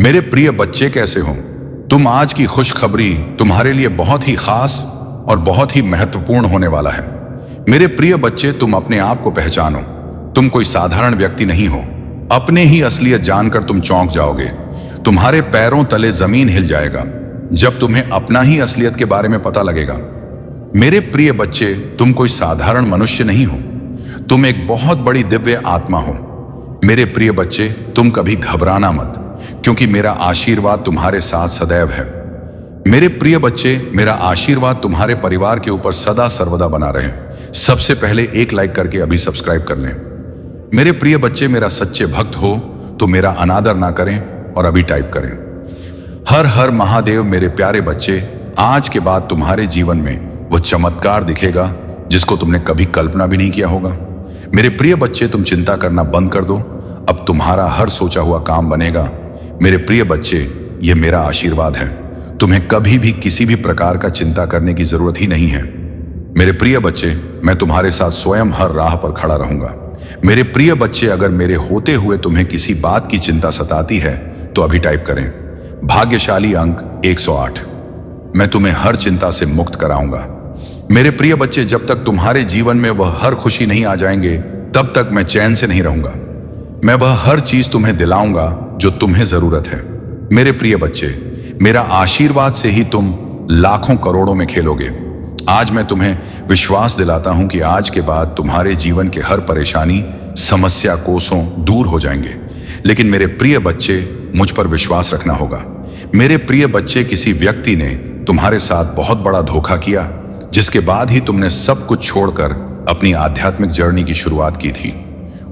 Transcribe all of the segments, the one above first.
मेरे प्रिय बच्चे कैसे हो तुम। आज की खुशखबरी तुम्हारे लिए बहुत ही खास और बहुत ही महत्वपूर्ण होने वाला है। मेरे प्रिय बच्चे, तुम अपने आप को पहचानो। तुम कोई साधारण व्यक्ति नहीं हो। अपने ही असलियत जानकर तुम चौंक जाओगे। तुम्हारे पैरों तले जमीन हिल जाएगा जब तुम्हें अपना ही असलियत के बारे में पता लगेगा। मेरे प्रिय बच्चे, तुम कोई साधारण मनुष्य नहीं हो। तुम एक बहुत बड़ी दिव्य आत्मा हो। मेरे प्रिय बच्चे, तुम कभी घबराना मत, क्योंकि मेरा आशीर्वाद तुम्हारे साथ सदैव है। मेरे प्रिय बच्चे, मेरा आशीर्वाद तुम्हारे परिवार के ऊपर सदा सर्वदा बना रहे। सबसे पहले एक लाइक करके अभी सब्सक्राइब कर लें। मेरे प्रिय बच्चे, मेरा सच्चे भक्त हो तो मेरा अनादर ना करें और अभी टाइप करें हर हर महादेव। मेरे प्यारे बच्चे, आज के बाद तुम्हारे जीवन में वो चमत्कार दिखेगा जिसको तुमने कभी कल्पना भी नहीं किया होगा। मेरे प्रिय बच्चे, तुम चिंता करना बंद कर दो। अब तुम्हारा हर सोचा हुआ काम बनेगा। मेरे प्रिय बच्चे, ये मेरा आशीर्वाद है। तुम्हें कभी भी किसी भी प्रकार का चिंता करने की जरूरत ही नहीं है। मेरे प्रिय बच्चे, मैं तुम्हारे साथ स्वयं हर राह पर खड़ा रहूंगा। मेरे प्रिय बच्चे, अगर मेरे होते हुए तुम्हें किसी बात की चिंता सताती है तो अभी टाइप करें भाग्यशाली अंक 108। मैं तुम्हें हर चिंता से मुक्त कराऊंगा। मेरे प्रिय बच्चे, जब तक तुम्हारे जीवन में वह हर खुशी नहीं आ जाएंगे तब तक मैं चैन से नहीं रहूंगा। मैं वह हर चीज तुम्हें दिलाऊंगा जो तुम्हें जरूरत है। मेरे प्रिय बच्चे, मेरा आशीर्वाद से ही तुम लाखों करोड़ों में खेलोगे। आज मैं तुम्हें विश्वास दिलाता हूं कि आज के बाद तुम्हारे जीवन के हर परेशानी, समस्या, कोसों दूर हो जाएंगे। लेकिन मेरे प्रिय बच्चे, मुझ पर विश्वास रखना होगा। मेरे प्रिय बच्चे, किसी व्यक्ति ने तुम्हारे साथ बहुत बड़ा धोखा किया, जिसके बाद ही तुमने सब कुछ छोड़कर अपनी आध्यात्मिक जर्नी की शुरुआत की थी।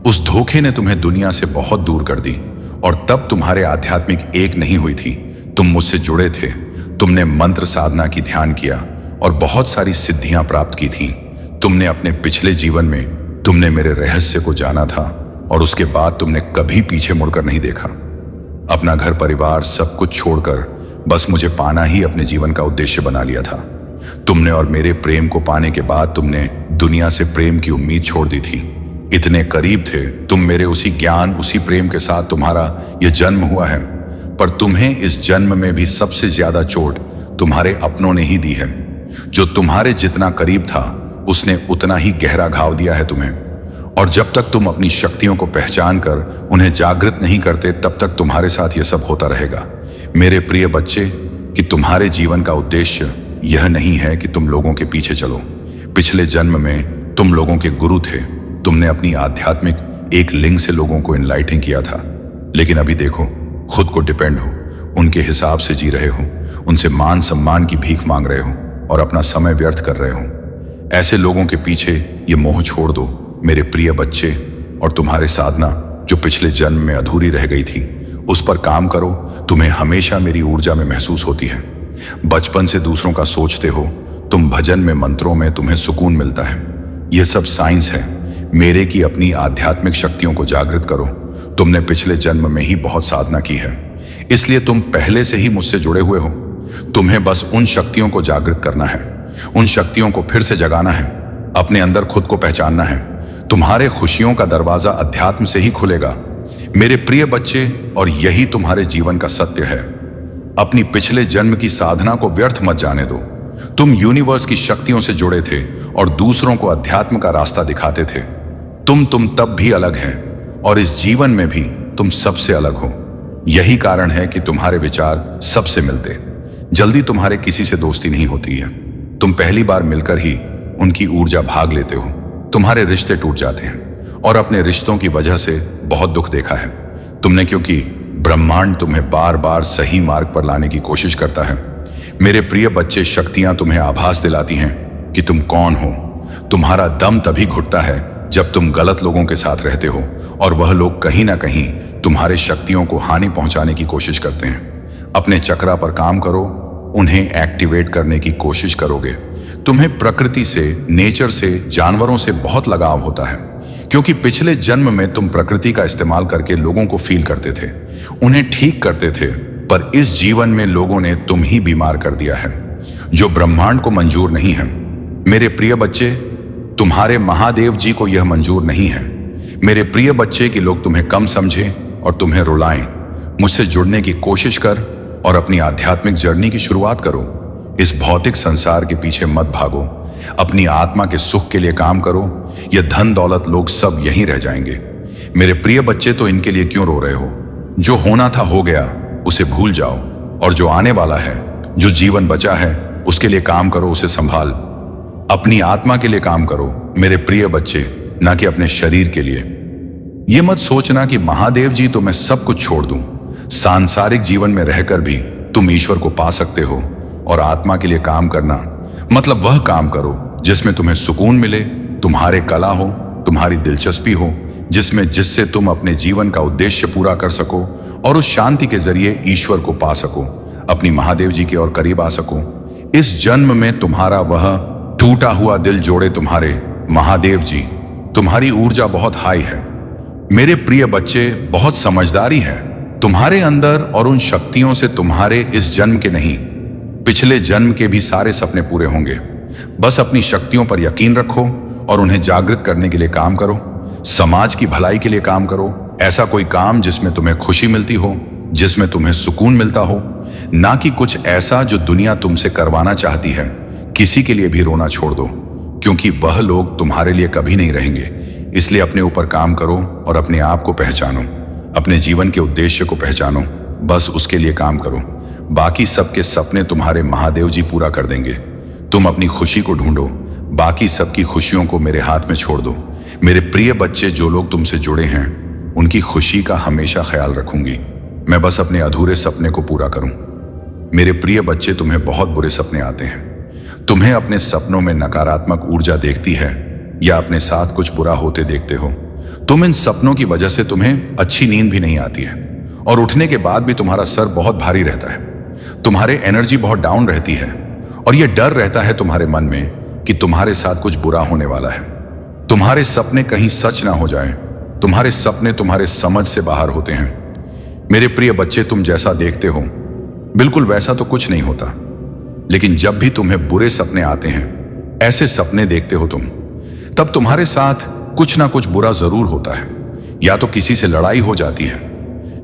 उस धोखे ने तुम्हें दुनिया से बहुत दूर कर दी और तब तुम्हारे आध्यात्मिक एक नहीं हुई थी। तुम मुझसे जुड़े थे। तुमने मंत्र साधना की ध्यान किया और बहुत सारी सिद्धियां प्राप्त की थी। तुमने अपने पिछले जीवन में तुमने मेरे रहस्य को जाना था और उसके बाद तुमने कभी पीछे मुड़कर नहीं देखा। अपना घर परिवार सब कुछ छोड़कर बस मुझे पाना ही अपने जीवन का उद्देश्य बना लिया था। तुमने और मेरे प्रेम को पाने के बाद तुमने दुनिया से प्रेम की उम्मीद छोड़ दी थी। इतने करीब थे तुम मेरे, उसी ज्ञान, उसी प्रेम के साथ तुम्हारा यह जन्म हुआ है। पर तुम्हें इस जन्म में भी सबसे ज्यादा चोट तुम्हारे अपनों ने ही दी है। जो तुम्हारे जितना करीब था उसने उतना ही गहरा घाव दिया है तुम्हें। और जब तक तुम अपनी शक्तियों को पहचान कर उन्हें जागृत नहीं करते तब तक तुम्हारे साथ यह सब होता रहेगा। मेरे प्रिय बच्चे, कि तुम्हारे जीवन का उद्देश्य यह नहीं है कि तुम लोगों के पीछे चलो। पिछले जन्म में तुम लोगों के गुरु थे। तुमने अपनी आध्यात्मिक एक लिंग से लोगों को एनलाइटन किया था। लेकिन अभी देखो, खुद को डिपेंड हो, उनके हिसाब से जी रहे हो, उनसे मान सम्मान की भीख मांग रहे हो और अपना समय व्यर्थ कर रहे हो। ऐसे लोगों के पीछे ये मोह छोड़ दो मेरे प्रिय बच्चे, और तुम्हारे साधना जो पिछले जन्म में अधूरी रह गई थी उस पर काम करो। तुम्हें हमेशा मेरी ऊर्जा में महसूस होती है। बचपन से दूसरों का सोचते हो। तुम भजन में, मंत्रों में तुम्हें सुकून मिलता है। यह सब साइंस है मेरे की अपनी आध्यात्मिक शक्तियों को जागृत करो। तुमने पिछले जन्म में ही बहुत साधना की है, इसलिए तुम पहले से ही मुझसे जुड़े हुए हो। तुम्हें बस उन शक्तियों को जागृत करना है, उन शक्तियों को फिर से जगाना है, अपने अंदर खुद को पहचानना है। तुम्हारे खुशियों का दरवाजा अध्यात्म से ही खुलेगा मेरे प्रिय बच्चे, और यही तुम्हारे जीवन का सत्य है। अपनी पिछले जन्म की साधना को व्यर्थ मत जाने दो। तुम यूनिवर्स की शक्तियों से जुड़े थे और दूसरों को अध्यात्म का रास्ता दिखाते थे। तुम तब भी अलग हैं और इस जीवन में भी तुम सबसे अलग हो। यही कारण है कि तुम्हारे विचार सबसे मिलते। जल्दी तुम्हारे किसी से दोस्ती नहीं होती है। तुम पहली बार मिलकर ही उनकी ऊर्जा भाग लेते हो। तुम्हारे रिश्ते टूट जाते हैं और अपने रिश्तों की वजह से बहुत दुख देखा है तुमने, क्योंकि ब्रह्मांड तुम्हें बार बार सही मार्ग पर लाने की कोशिश करता है। मेरे प्रिय बच्चे, शक्तियां तुम्हें आभास दिलाती हैं कि तुम कौन हो। तुम्हारा दम तभी घुटता है जब तुम गलत लोगों के साथ रहते हो और वह लोग कहीं ना कहीं तुम्हारे शक्तियों को हानि पहुंचाने की कोशिश करते हैं। अपने चक्रा पर काम करो, उन्हें एक्टिवेट करने की कोशिश करोगे। तुम्हें प्रकृति से, नेचर से, जानवरों से बहुत लगाव होता है, क्योंकि पिछले जन्म में तुम प्रकृति का इस्तेमाल करके लोगों को फील करते थे, उन्हें ठीक करते थे। पर इस जीवन में लोगों ने तुम ही बीमार कर दिया है, जो ब्रह्मांड को मंजूर नहीं है। मेरे प्रिय बच्चे, तुम्हारे महादेव जी को यह मंजूर नहीं है मेरे प्रिय बच्चे, कि लोग तुम्हें कम समझें और तुम्हें रुलाएं। मुझसे जुड़ने की कोशिश कर और अपनी आध्यात्मिक जर्नी की शुरुआत करो। इस भौतिक संसार के पीछे मत भागो, अपनी आत्मा के सुख के लिए काम करो। यह धन दौलत लोग सब यहीं रह जाएंगे। मेरे प्रिय बच्चे, तो इनके लिए क्यों रो रहे हो? जो होना था हो गया, उसे भूल जाओ। और जो आने वाला है, जो जीवन बचा है, उसके लिए काम करो, उसे संभाल। अपनी आत्मा के लिए काम करो मेरे प्रिय बच्चे, ना कि अपने शरीर के लिए। यह मत सोचना कि महादेव जी तो मैं सब कुछ छोड़ दूं। सांसारिक जीवन में रहकर भी तुम ईश्वर को पा सकते हो। और आत्मा के लिए काम करना मतलब वह काम करो जिसमें तुम्हें सुकून मिले, तुम्हारे कला हो, तुम्हारी दिलचस्पी हो, जिससे तुम अपने जीवन का उद्देश्य पूरा कर सको और उस शांति के जरिए ईश्वर को पा सको, अपनी महादेव जी के और करीब आ सको। इस जन्म में तुम्हारा वह टूटा हुआ दिल जोड़े तुम्हारे महादेव जी। तुम्हारी ऊर्जा बहुत हाई है मेरे प्रिय बच्चे, बहुत समझदारी है तुम्हारे अंदर, और उन शक्तियों से तुम्हारे इस जन्म के नहीं, पिछले जन्म के भी सारे सपने पूरे होंगे। बस अपनी शक्तियों पर यकीन रखो और उन्हें जागृत करने के लिए काम करो। समाज की भलाई के लिए काम करो। ऐसा कोई काम जिसमें तुम्हें खुशी मिलती हो, जिसमें तुम्हें सुकून मिलता हो, ना कि कुछ ऐसा जो दुनिया तुमसे करवाना चाहती है। किसी के लिए भी रोना छोड़ दो, क्योंकि वह लोग तुम्हारे लिए कभी नहीं रहेंगे। इसलिए अपने ऊपर काम करो और अपने आप को पहचानो, अपने जीवन के उद्देश्य को पहचानो। बस उसके लिए काम करो। बाकी सबके सपने तुम्हारे महादेव जी पूरा कर देंगे। तुम अपनी खुशी को ढूंढो, बाकी सबकी खुशियों को मेरे हाथ में छोड़ दो। मेरे प्रिय बच्चे, जो लोग तुमसे जुड़े हैं उनकी खुशी का हमेशा ख्याल रखूंगी। मैं बस अपने अधूरे सपने को पूरा करूं। मेरे प्रिय बच्चे, तुम्हें बहुत बुरे सपने आते हैं। तुम्हें अपने सपनों में नकारात्मक ऊर्जा देखती है या अपने साथ कुछ बुरा होते देखते हो। तुम इन सपनों की वजह से तुम्हें अच्छी नींद भी नहीं आती है और उठने के बाद भी तुम्हारा सर बहुत भारी रहता है। तुम्हारे एनर्जी बहुत डाउन रहती है और यह डर रहता है तुम्हारे मन में कि तुम्हारे साथ कुछ बुरा होने वाला है। तुम्हारे सपने कहीं सच ना हो जाएं। तुम्हारे सपने तुम्हारे समझ से बाहर होते हैं। मेरे प्रिय बच्चे, तुम जैसा देखते हो बिल्कुल वैसा तो कुछ नहीं होता। लेकिन जब भी तुम्हें बुरे सपने आते हैं, ऐसे सपने देखते हो तुम, तब तुम्हारे साथ कुछ ना कुछ बुरा जरूर होता है। या तो किसी से लड़ाई हो जाती है,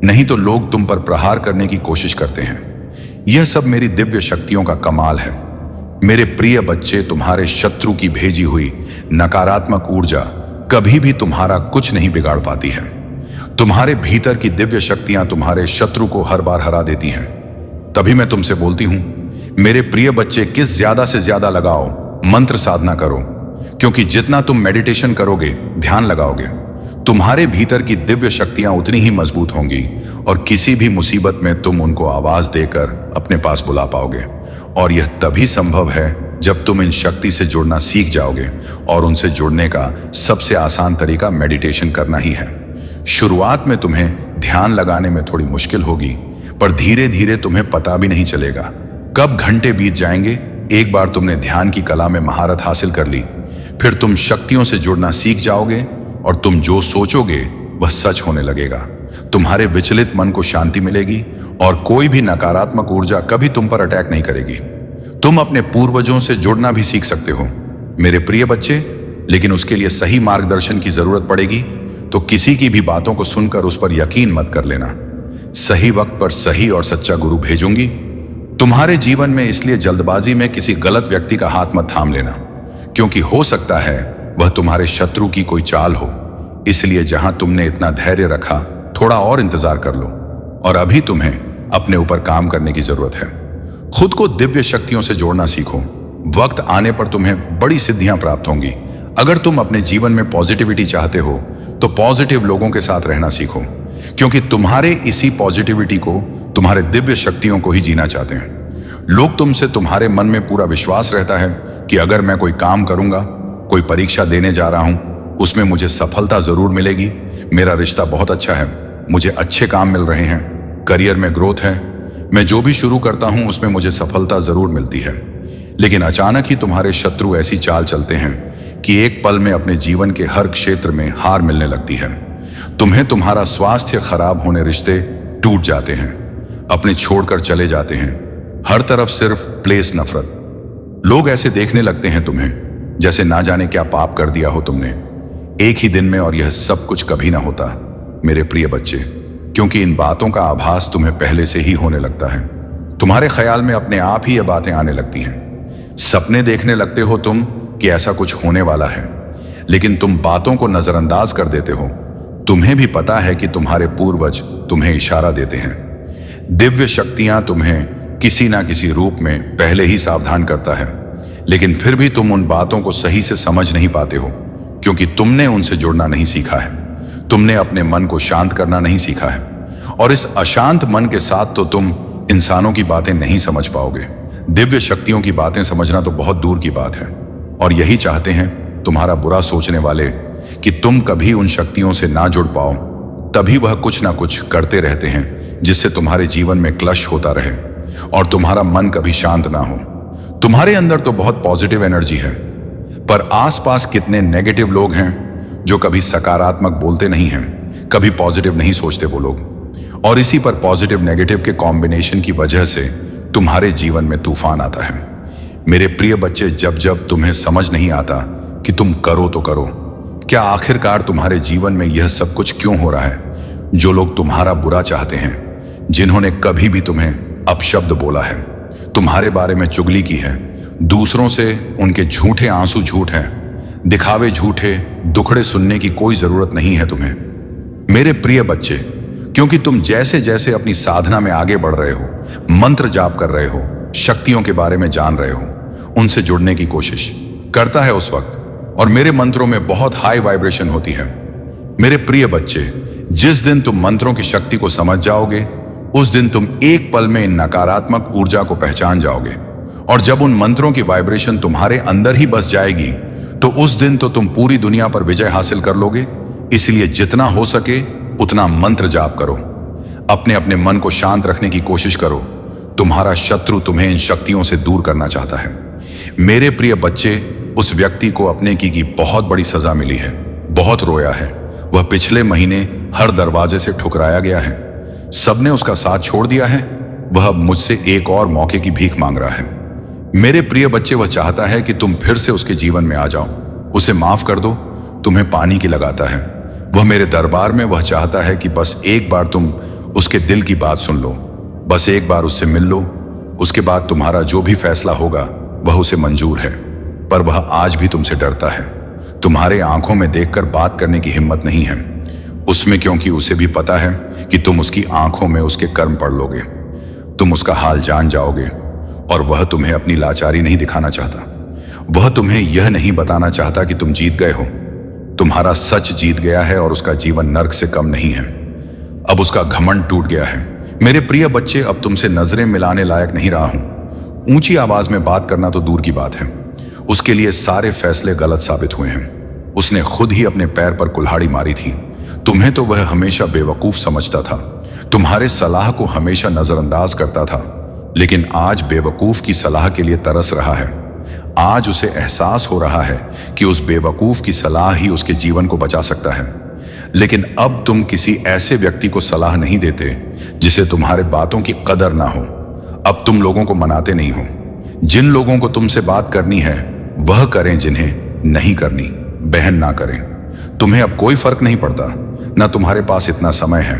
नहीं तो लोग तुम पर प्रहार करने की कोशिश करते हैं। यह सब मेरी दिव्य शक्तियों का कमाल है। मेरे प्रिय बच्चे, तुम्हारे शत्रु की भेजी हुई नकारात्मक ऊर्जा कभी भी तुम्हारा कुछ नहीं बिगाड़ पाती है। तुम्हारे भीतर की दिव्य शक्तियां तुम्हारे शत्रु को हर बार हरा देती हैं। तभी मैं तुमसे बोलती हूं, मेरे प्रिय बच्चे, किस ज्यादा से ज्यादा लगाओ, मंत्र साधना करो, क्योंकि जितना तुम मेडिटेशन करोगे, ध्यान लगाओगे, तुम्हारे भीतर की दिव्य शक्तियां उतनी ही मजबूत होंगी और किसी भी मुसीबत में तुम उनको आवाज देकर अपने पास बुला पाओगे। और यह तभी संभव है जब तुम इन शक्ति से जुड़ना सीख जाओगे। और उनसे जुड़ने का सबसे आसान तरीका मेडिटेशन करना ही है। शुरुआत में तुम्हें ध्यान लगाने में थोड़ी मुश्किल होगी, पर धीरे धीरे तुम्हें पता भी नहीं चलेगा कब घंटे बीत जाएंगे। एक बार तुमने ध्यान की कला में महारत हासिल कर ली, फिर तुम शक्तियों से जुड़ना सीख जाओगे और तुम जो सोचोगे वह सच होने लगेगा। तुम्हारे विचलित मन को शांति मिलेगी और कोई भी नकारात्मक ऊर्जा कभी तुम पर अटैक नहीं करेगी। तुम अपने पूर्वजों से जुड़ना भी सीख सकते हो मेरे प्रिय बच्चे, लेकिन उसके लिए सही मार्गदर्शन की जरूरत पड़ेगी। तो किसी की भी बातों को सुनकर उस पर यकीन मत कर लेना। सही वक्त पर सही और सच्चा गुरु भेजूंगी तुम्हारे जीवन में। इसलिए जल्दबाजी में किसी गलत व्यक्ति का हाथ मत थाम लेना, क्योंकि हो सकता है वह तुम्हारे शत्रु की कोई चाल हो। इसलिए जहां तुमने इतना धैर्य रखा, थोड़ा और इंतजार कर लो। और अभी तुम्हें अपने ऊपर काम करने की जरूरत है। खुद को दिव्य शक्तियों से जोड़ना सीखो। वक्त आने पर तुम्हें बड़ी सिद्धियां प्राप्त होंगी। अगर तुम अपने जीवन में पॉजिटिविटी चाहते हो तो पॉजिटिव लोगों के साथ रहना सीखो, क्योंकि तुम्हारे इसी पॉजिटिविटी को, तुम्हारे दिव्य शक्तियों को ही जीना चाहते हैं। लोग तुमसे, तुम्हारे मन में पूरा विश्वास रहता है कि अगर मैं कोई काम करूंगा, कोई परीक्षा देने जा रहा हूं, उसमें मुझे सफलता जरूर मिलेगी। मेरा रिश्ता बहुत अच्छा है, मुझे अच्छे काम मिल रहे हैं, करियर में ग्रोथ है, मैं जो भी शुरू करता हूं उसमें मुझे सफलता जरूर मिलती है। लेकिन अचानक ही तुम्हारे शत्रु ऐसी चाल चलते हैं कि एक पल में अपने जीवन के हर क्षेत्र में हार मिलने लगती है। तुम्हें तुम्हारा स्वास्थ्य खराब होने, रिश्ते टूट जाते हैं, अपने छोड़कर चले जाते हैं, हर तरफ सिर्फ प्लेस नफरत। लोग ऐसे देखने लगते हैं तुम्हें जैसे ना जाने क्या पाप कर दिया हो तुमने एक ही दिन में। और यह सब कुछ कभी ना होता मेरे प्रिय बच्चे, क्योंकि इन बातों का आभास तुम्हें पहले से ही होने लगता है। तुम्हारे ख्याल में अपने आप ही ये बातें आने लगती हैं। सपने देखने लगते हो तुम कि ऐसा कुछ होने वाला है, लेकिन तुम बातों को नजरअंदाज कर देते हो। तुम्हें भी पता है कि तुम्हारे पूर्वज तुम्हें इशारा देते हैं। दिव्य शक्तियां तुम्हें किसी ना किसी रूप में पहले ही सावधान करता है, लेकिन फिर भी तुम उन बातों को सही से समझ नहीं पाते हो, क्योंकि तुमने उनसे जुड़ना नहीं सीखा है। तुमने अपने मन को शांत करना नहीं सीखा है, और इस अशांत मन के साथ तो तुम इंसानों की बातें नहीं समझ पाओगे। दिव्य शक्तियों की बातें समझना तो बहुत दूर की बात है। और यही चाहते हैं तुम्हारा बुरा सोचने वाले, कि तुम कभी उन शक्तियों से ना जुड़ पाओ। तभी वह कुछ ना कुछ करते रहते हैं जिससे तुम्हारे जीवन में क्लश होता रहे और तुम्हारा मन कभी शांत ना हो। तुम्हारे अंदर तो बहुत पॉजिटिव एनर्जी है, पर आसपास कितने नेगेटिव लोग हैं जो कभी सकारात्मक बोलते नहीं हैं, कभी पॉजिटिव नहीं सोचते वो लोग। और इसी पर पॉजिटिव नेगेटिव के कॉम्बिनेशन की वजह से तुम्हारे जीवन में तूफान आता है। मेरे प्रिय बच्चे, जब जब तुम्हें समझ नहीं आता कि तुम करो तो करो, क्या आखिरकार तुम्हारे जीवन में यह सब कुछ क्यों हो रहा है? जो लोग तुम्हारा बुरा चाहते हैं, जिन्होंने कभी भी तुम्हें अपशब्द बोला है, तुम्हारे बारे में चुगली की है, दूसरों से उनके झूठे आंसू झूठ हैं, दिखावे झूठे, दुखड़े सुनने की कोई जरूरत नहीं है तुम्हें। मेरे प्रिय बच्चे, क्योंकि तुम जैसे जैसे अपनी साधना में आगे बढ़ रहे हो, मंत्र जाप कर रहे हो, शक्तियों के बारे में जान रहे हो, उनसे जुड़ने की कोशिश करता है उस वक्त, और मेरे मंत्रों में बहुत हाई वाइब्रेशन होती है। मेरे प्रिय बच्चे, जिस दिन तुम मंत्रों की शक्ति को समझ जाओगे, उस दिन तुम एक पल में इन नकारात्मक ऊर्जा को पहचान जाओगे। और जब उन मंत्रों की वाइब्रेशन तुम्हारे अंदर ही बस जाएगी, तो उस दिन तो तुम पूरी दुनिया पर विजय हासिल कर लोगे। इसलिए जितना हो सके उतना मंत्र जाप करो, अपने अपने मन को शांत रखने की कोशिश करो। तुम्हारा शत्रु तुम्हें इन शक्तियों से दूर करना चाहता है। मेरे प्रिय बच्चे, उस व्यक्ति को अपने की बहुत बड़ी सजा मिली है, बहुत रोया है। वह पिछले महीने हर दरवाजे से ठुकराया गया है, सबने उसका साथ छोड़ दिया है। वह अब मुझसे एक और मौके की भीख मांग रहा है। मेरे प्रिय बच्चे, वह चाहता है कि तुम फिर से उसके जीवन में आ जाओ, उसे माफ कर दो। तुम्हें पानी की लगाता है वह मेरे दरबार में। वह चाहता है कि बस एक बार तुम उसके दिल की बात सुन लो, बस एक बार उससे मिल लो। उसके बाद तुम्हारा जो भी फैसला होगा वह उसे मंजूर है, पर वह आज भी तुमसे डरता है। तुम्हारे आंखों में देखकर बात करने की हिम्मत नहीं है उसमें, क्योंकि उसे भी पता है कि तुम उसकी आंखों में उसके कर्म पढ़ लोगे, तुम उसका हाल जान जाओगे। और वह तुम्हें अपनी लाचारी नहीं दिखाना चाहता, वह तुम्हें यह नहीं बताना चाहता कि तुम जीत गए हो। तुम्हारा सच जीत गया है और उसका जीवन नर्क से कम नहीं है। अब उसका घमंड टूट गया है। मेरे प्रिय बच्चे, अब तुमसे नजरें मिलाने लायक नहीं रहा हूं। ऊंची आवाज में बात करना तो दूर की बात है, उसके लिए सारे फैसले गलत साबित हुए हैं। उसने खुद ही अपने पैर पर कुल्हाड़ी मारी थी। तुम्हें तो वह हमेशा बेवकूफ समझता था, तुम्हारे सलाह को हमेशा नजरअंदाज करता था, लेकिन आज बेवकूफ की सलाह के लिए तरस रहा है। आज उसे एहसास हो रहा है कि उस बेवकूफ की सलाह ही उसके जीवन को बचा सकता है। लेकिन अब तुम किसी ऐसे व्यक्ति को सलाह नहीं देते जिसे तुम्हारे बातों की कदर ना हो। अब तुम लोगों को मनाते नहीं हो। जिन लोगों को तुमसे बात करनी है वह करें, जिन्हें नहीं करनी बहन ना करें। तुम्हें अब कोई फर्क नहीं पड़ता, ना तुम्हारे पास इतना समय है।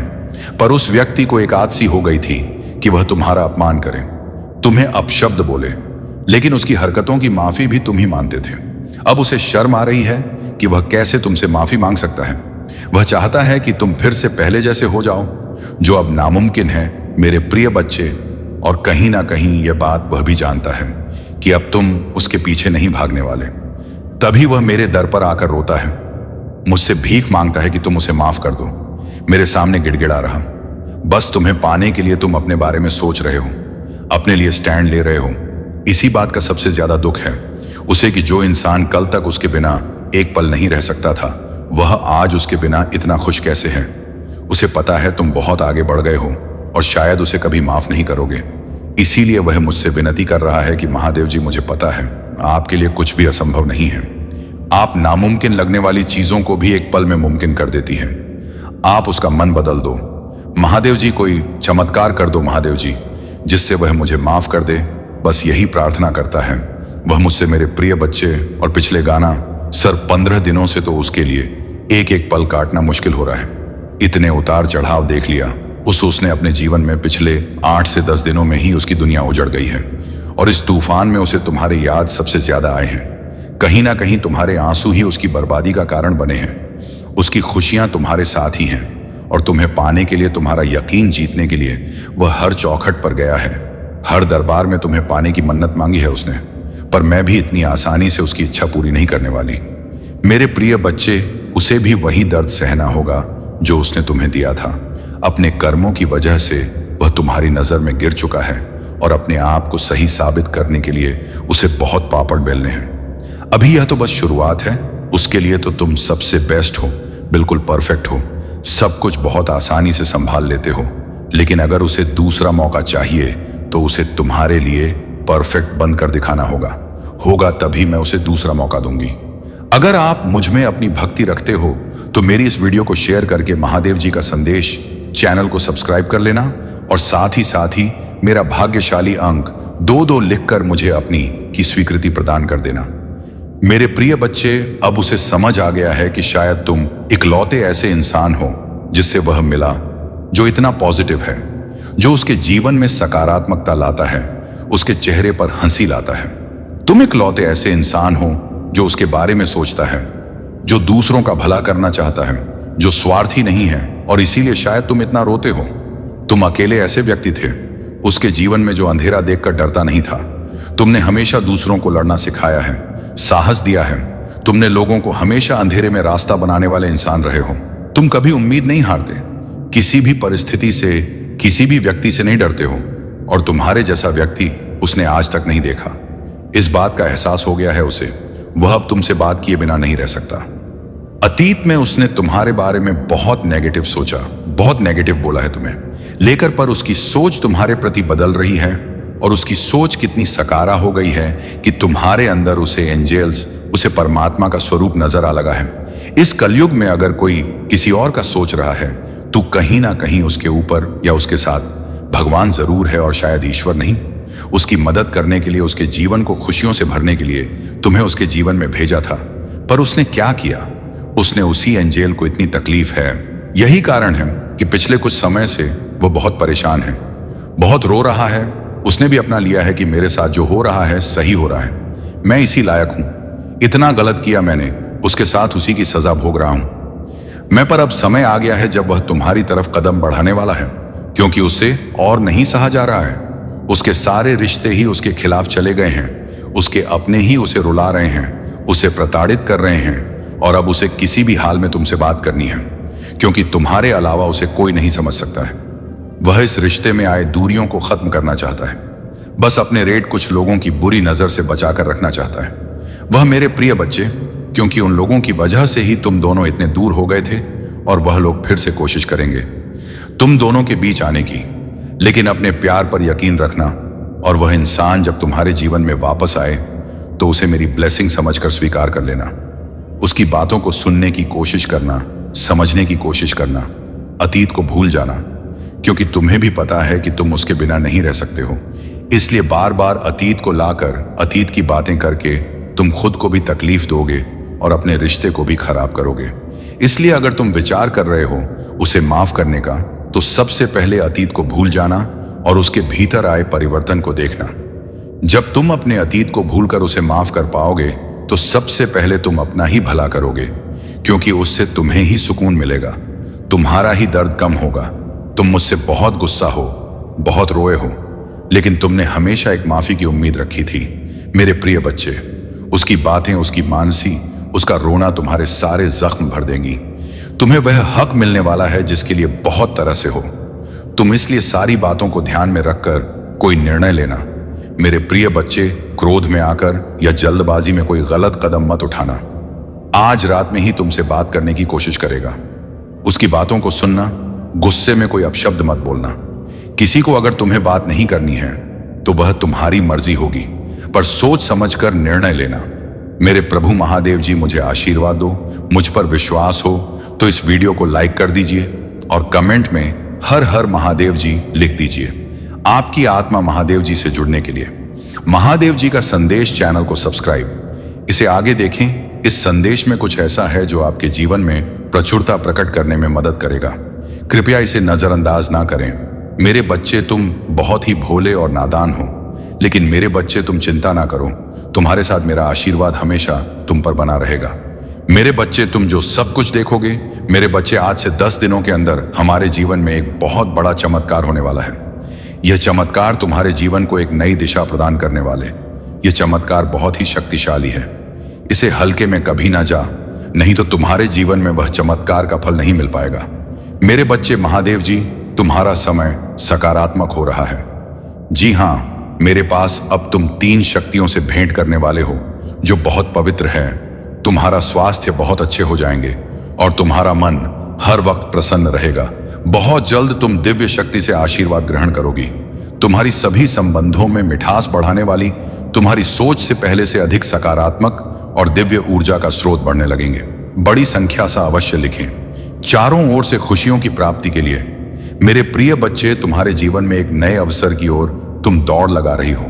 पर उस व्यक्ति को एक आदत सी हो गई थी कि वह तुम्हारा अपमान करे, तुम्हें अपशब्द बोले, लेकिन उसकी हरकतों की माफी भी तुम ही मानते थे। अब उसे शर्म आ रही है कि वह कैसे तुमसे माफी मांग सकता है। वह चाहता है कि तुम फिर से पहले जैसे हो जाओ, जो अब नामुमकिन है मेरे प्रिय बच्चे। और कहीं ना कहीं यह बात वह भी जानता है कि अब तुम उसके पीछे नहीं भागने वाले। तभी वह मेरे दर पर आकर रोता है, मुझसे भीख मांगता है कि तुम उसे माफ कर दो। मेरे सामने गिड़गिड़ा रहा। बस तुम्हें पाने के लिए तुम अपने बारे में सोच रहे हो, अपने लिए स्टैंड ले रहे हो। इसी बात का सबसे ज्यादा दुख है उसे कि जो इंसान कल तक उसके बिना एक पल नहीं रह सकता था, वह आज उसके बिना इतना खुश कैसे है। उसे पता है तुम बहुत आगे बढ़ गए हो और शायद उसे कभी माफ नहीं करोगे। इसीलिए वह मुझसे विनती कर रहा है कि महादेव जी, मुझे पता है आपके लिए कुछ भी असंभव नहीं है। आप नामुमकिन लगने वाली चीजों को भी एक पल में मुमकिन कर देती हैं। आप उसका मन बदल दो महादेव जी, कोई चमत्कार कर दो महादेव जी, जिससे वह मुझे माफ कर दे। बस यही प्रार्थना करता है वह मुझसे। मेरे प्रिय बच्चे, और पिछले गाना सर 15 दिनों से तो उसके लिए एक एक पल काटना मुश्किल हो रहा है। इतने उतार चढ़ाव देख लिया, उसने अपने जीवन में पिछले 8 से 10 दिनों में ही उसकी दुनिया उजड़ गई है और इस तूफान में उसे तुम्हारे याद सबसे ज्यादा आए हैं। कहीं ना कहीं तुम्हारे आंसू ही उसकी बर्बादी का कारण बने हैं। उसकी खुशियां तुम्हारे साथ ही हैं और तुम्हें पाने के लिए, तुम्हारा यकीन जीतने के लिए वह हर चौखट पर गया है। हर दरबार में तुम्हें पाने की मन्नत मांगी है उसने, पर मैं भी इतनी आसानी से उसकी इच्छा पूरी नहीं करने वाली। मेरे प्रिय बच्चे, उसे भी वही दर्द सहना होगा जो उसने तुम्हें दिया था। अपने कर्मों की वजह से वह तुम्हारी नजर में गिर चुका है और अपने आप को सही साबित करने के लिए उसे बहुत पापड़ बेलने हैं। अभी यह तो बस शुरुआत है। उसके लिए तो तुम सबसे बेस्ट हो, बिल्कुल परफेक्ट हो, सब कुछ बहुत आसानी से संभाल लेते हो। लेकिन अगर उसे दूसरा मौका चाहिए तो उसे तुम्हारे लिए परफेक्ट बंद कर दिखाना होगा तभी मैं उसे दूसरा मौका दूंगी। अगर आप मुझ में अपनी भक्ति रखते हो तो मेरी इस वीडियो को शेयर करके महादेव जी का संदेश चैनल को सब्सक्राइब कर लेना और साथ ही मेरा भाग्यशाली अंक 2-2 लिखकर मुझे अपनी की स्वीकृति प्रदान कर देना। मेरे प्रिय बच्चे, अब उसे समझ आ गया है कि शायद तुम इकलौते ऐसे इंसान हो जिससे वह मिला जो इतना पॉजिटिव है, जो उसके जीवन में सकारात्मकता लाता है, उसके चेहरे पर हंसी लाता है। तुम इकलौते ऐसे इंसान हो जो उसके बारे में सोचता है, जो दूसरों का भला करना चाहता है, जो स्वार्थी नहीं है और इसीलिए शायद तुम इतना रोते हो। तुम अकेले ऐसे व्यक्ति थे उसके जीवन में जो अंधेरा देखकर डरता नहीं था। तुमने हमेशा दूसरों को लड़ना सिखाया है, साहस दिया है। तुमने लोगों को हमेशा अंधेरे में रास्ता बनाने वाले इंसान रहे हो। तुम कभी उम्मीद नहीं हारते, किसी भी परिस्थिति से, किसी भी व्यक्ति से नहीं डरते हो और तुम्हारे जैसा व्यक्ति उसने आज तक नहीं देखा। इस बात का एहसास हो गया है उसे। वह अब तुमसे बात किए बिना नहीं रह सकता। अतीत में उसने तुम्हारे बारे में बहुत नेगेटिव सोचा, बहुत नेगेटिव बोला है तुम्हें लेकर, पर उसकी सोच तुम्हारे प्रति बदल रही है और उसकी सोच कितनी सकारा हो गई है कि तुम्हारे अंदर उसे एंजेल्स, उसे परमात्मा का स्वरूप नजर आ लगा है। इस कलयुग में अगर कोई किसी और का सोच रहा है तो कहीं ना कहीं उसके ऊपर या उसके साथ भगवान जरूर है और शायद ईश्वर नहीं। उसकी मदद करने के लिए, उसके जीवन को खुशियों से भरने के लिए तुम्हें उसके जीवन में भेजा था। पर उसने क्या किया? उसने उसी एंजेल को इतनी तकलीफ है। यही कारण है कि पिछले कुछ समय से वो बहुत परेशान है, बहुत रो रहा है। उसने भी अपना लिया है कि मेरे साथ जो हो रहा है सही हो रहा है, मैं इसी लायक हूं, इतना गलत किया मैंने, उसके साथ उसी की सजा भोग रहा हूं मैं। पर अब समय आ गया है जब वह तुम्हारी तरफ कदम बढ़ाने वाला है, क्योंकि उससे और नहीं सहा जा रहा है। उसके सारे रिश्ते ही उसके खिलाफ चले गए हैं, उसके अपने ही उसे रुला रहे हैं, उसे प्रताड़ित कर रहे हैं और अब उसे किसी भी हाल में तुमसे बात करनी है, क्योंकि तुम्हारे अलावा उसे कोई नहीं समझ सकता है। वह इस रिश्ते में आए दूरियों को खत्म करना चाहता है, बस अपने रेट कुछ लोगों की बुरी नजर से बचाकर रखना चाहता है। वह मेरे प्रिय बच्चे, क्योंकि उन लोगों की वजह से ही तुम दोनों इतने दूर हो गए थे और वह लोग फिर से कोशिश करेंगे तुम दोनों के बीच आने की। लेकिन अपने प्यार पर यकीन रखना और वह इंसान जब तुम्हारे जीवन में वापस आए तो उसे मेरी ब्लेसिंग समझकर स्वीकार कर लेना। उसकी बातों को सुनने की कोशिश करना, समझने की कोशिश करना, अतीत को भूल जाना, क्योंकि तुम्हें भी पता है कि तुम उसके बिना नहीं रह सकते हो। इसलिए बार बार अतीत को लाकर, अतीत की बातें करके तुम खुद को भी तकलीफ दोगे और अपने रिश्ते को भी खराब करोगे। इसलिए अगर तुम विचार कर रहे हो उसे माफ करने का, तो सबसे पहले अतीत को भूल जाना और उसके भीतर आए परिवर्तन को देखना। जब तुम अपने अतीत को भूलकर उसे माफ कर पाओगे तो सबसे पहले तुम अपना ही भला करोगे, क्योंकि उससे तुम्हें ही सुकून मिलेगा, तुम्हारा ही दर्द कम होगा। तुम मुझसे बहुत गुस्सा हो, बहुत रोए हो, लेकिन तुमने हमेशा एक माफी की उम्मीद रखी थी। मेरे प्रिय बच्चे, उसकी बातें, उसकी मानसी, उसका रोना तुम्हारे सारे जख्म भर देंगी। तुम्हें वह हक मिलने वाला है जिसके लिए बहुत तरह से हो। तुम इसलिए सारी बातों को ध्यान में रखकर कोई निर्णय लेना। मेरे प्रिय बच्चे, क्रोध में आकर या जल्दबाजी में कोई गलत कदम मत उठाना। आज रात में ही तुमसे बात करने की कोशिश करेगा। उसकी बातों को सुनना, गुस्से में कोई अपशब्द मत बोलना। किसी को अगर तुम्हें बात नहीं करनी है तो वह तुम्हारी मर्जी होगी, पर सोच समझकर निर्णय लेना। मेरे प्रभु महादेव जी मुझे आशीर्वाद दो, मुझ पर विश्वास हो तो इस वीडियो को लाइक कर दीजिए और कमेंट में हर हर महादेव जी लिख दीजिए। आपकी आत्मा महादेव जी से जुड़ने के लिए महादेव जी का संदेश चैनल को सब्सक्राइब, इसे आगे देखें। इस संदेश में कुछ ऐसा है जो आपके जीवन में प्रचुरता प्रकट करने में मदद करेगा। कृपया इसे नजरअंदाज ना करें। मेरे बच्चे, तुम बहुत ही भोले और नादान हो, लेकिन मेरे बच्चे, तुम चिंता ना करो। तुम्हारे साथ मेरा आशीर्वाद हमेशा तुम पर बना रहेगा। मेरे बच्चे, तुम जो सब कुछ देखोगे, मेरे बच्चे, आज से 10 दिनों के अंदर हमारे जीवन में एक बहुत बड़ा चमत्कार होने वाला है। यह चमत्कार तुम्हारे जीवन को एक नई दिशा प्रदान करने वाले। यह चमत्कार बहुत ही शक्तिशाली है। इसे हल्के में कभी ना जा, नहीं तो तुम्हारे जीवन में वह चमत्कार का फल नहीं मिल पाएगा। मेरे बच्चे, महादेव जी, तुम्हारा समय सकारात्मक हो रहा है। जी हाँ, मेरे पास अब तुम 3 शक्तियों से भेंट करने वाले हो जो बहुत पवित्र है। तुम्हारा स्वास्थ्य बहुत अच्छे हो जाएंगे और तुम्हारा मन हर वक्त प्रसन्न रहेगा। बहुत जल्द तुम दिव्य शक्ति से आशीर्वाद ग्रहण करोगी। तुम्हारी सभी संबंधों में मिठास बढ़ाने वाली, तुम्हारी सोच से पहले से अधिक सकारात्मक और दिव्य ऊर्जा का स्रोत बढ़ने लगेंगे। बड़ी संख्या सा अवश्य लिखें। चारों ओर से खुशियों की प्राप्ति के लिए मेरे प्रिय बच्चे, तुम्हारे जीवन में एक नए अवसर की ओर तुम दौड़ लगा रही हो।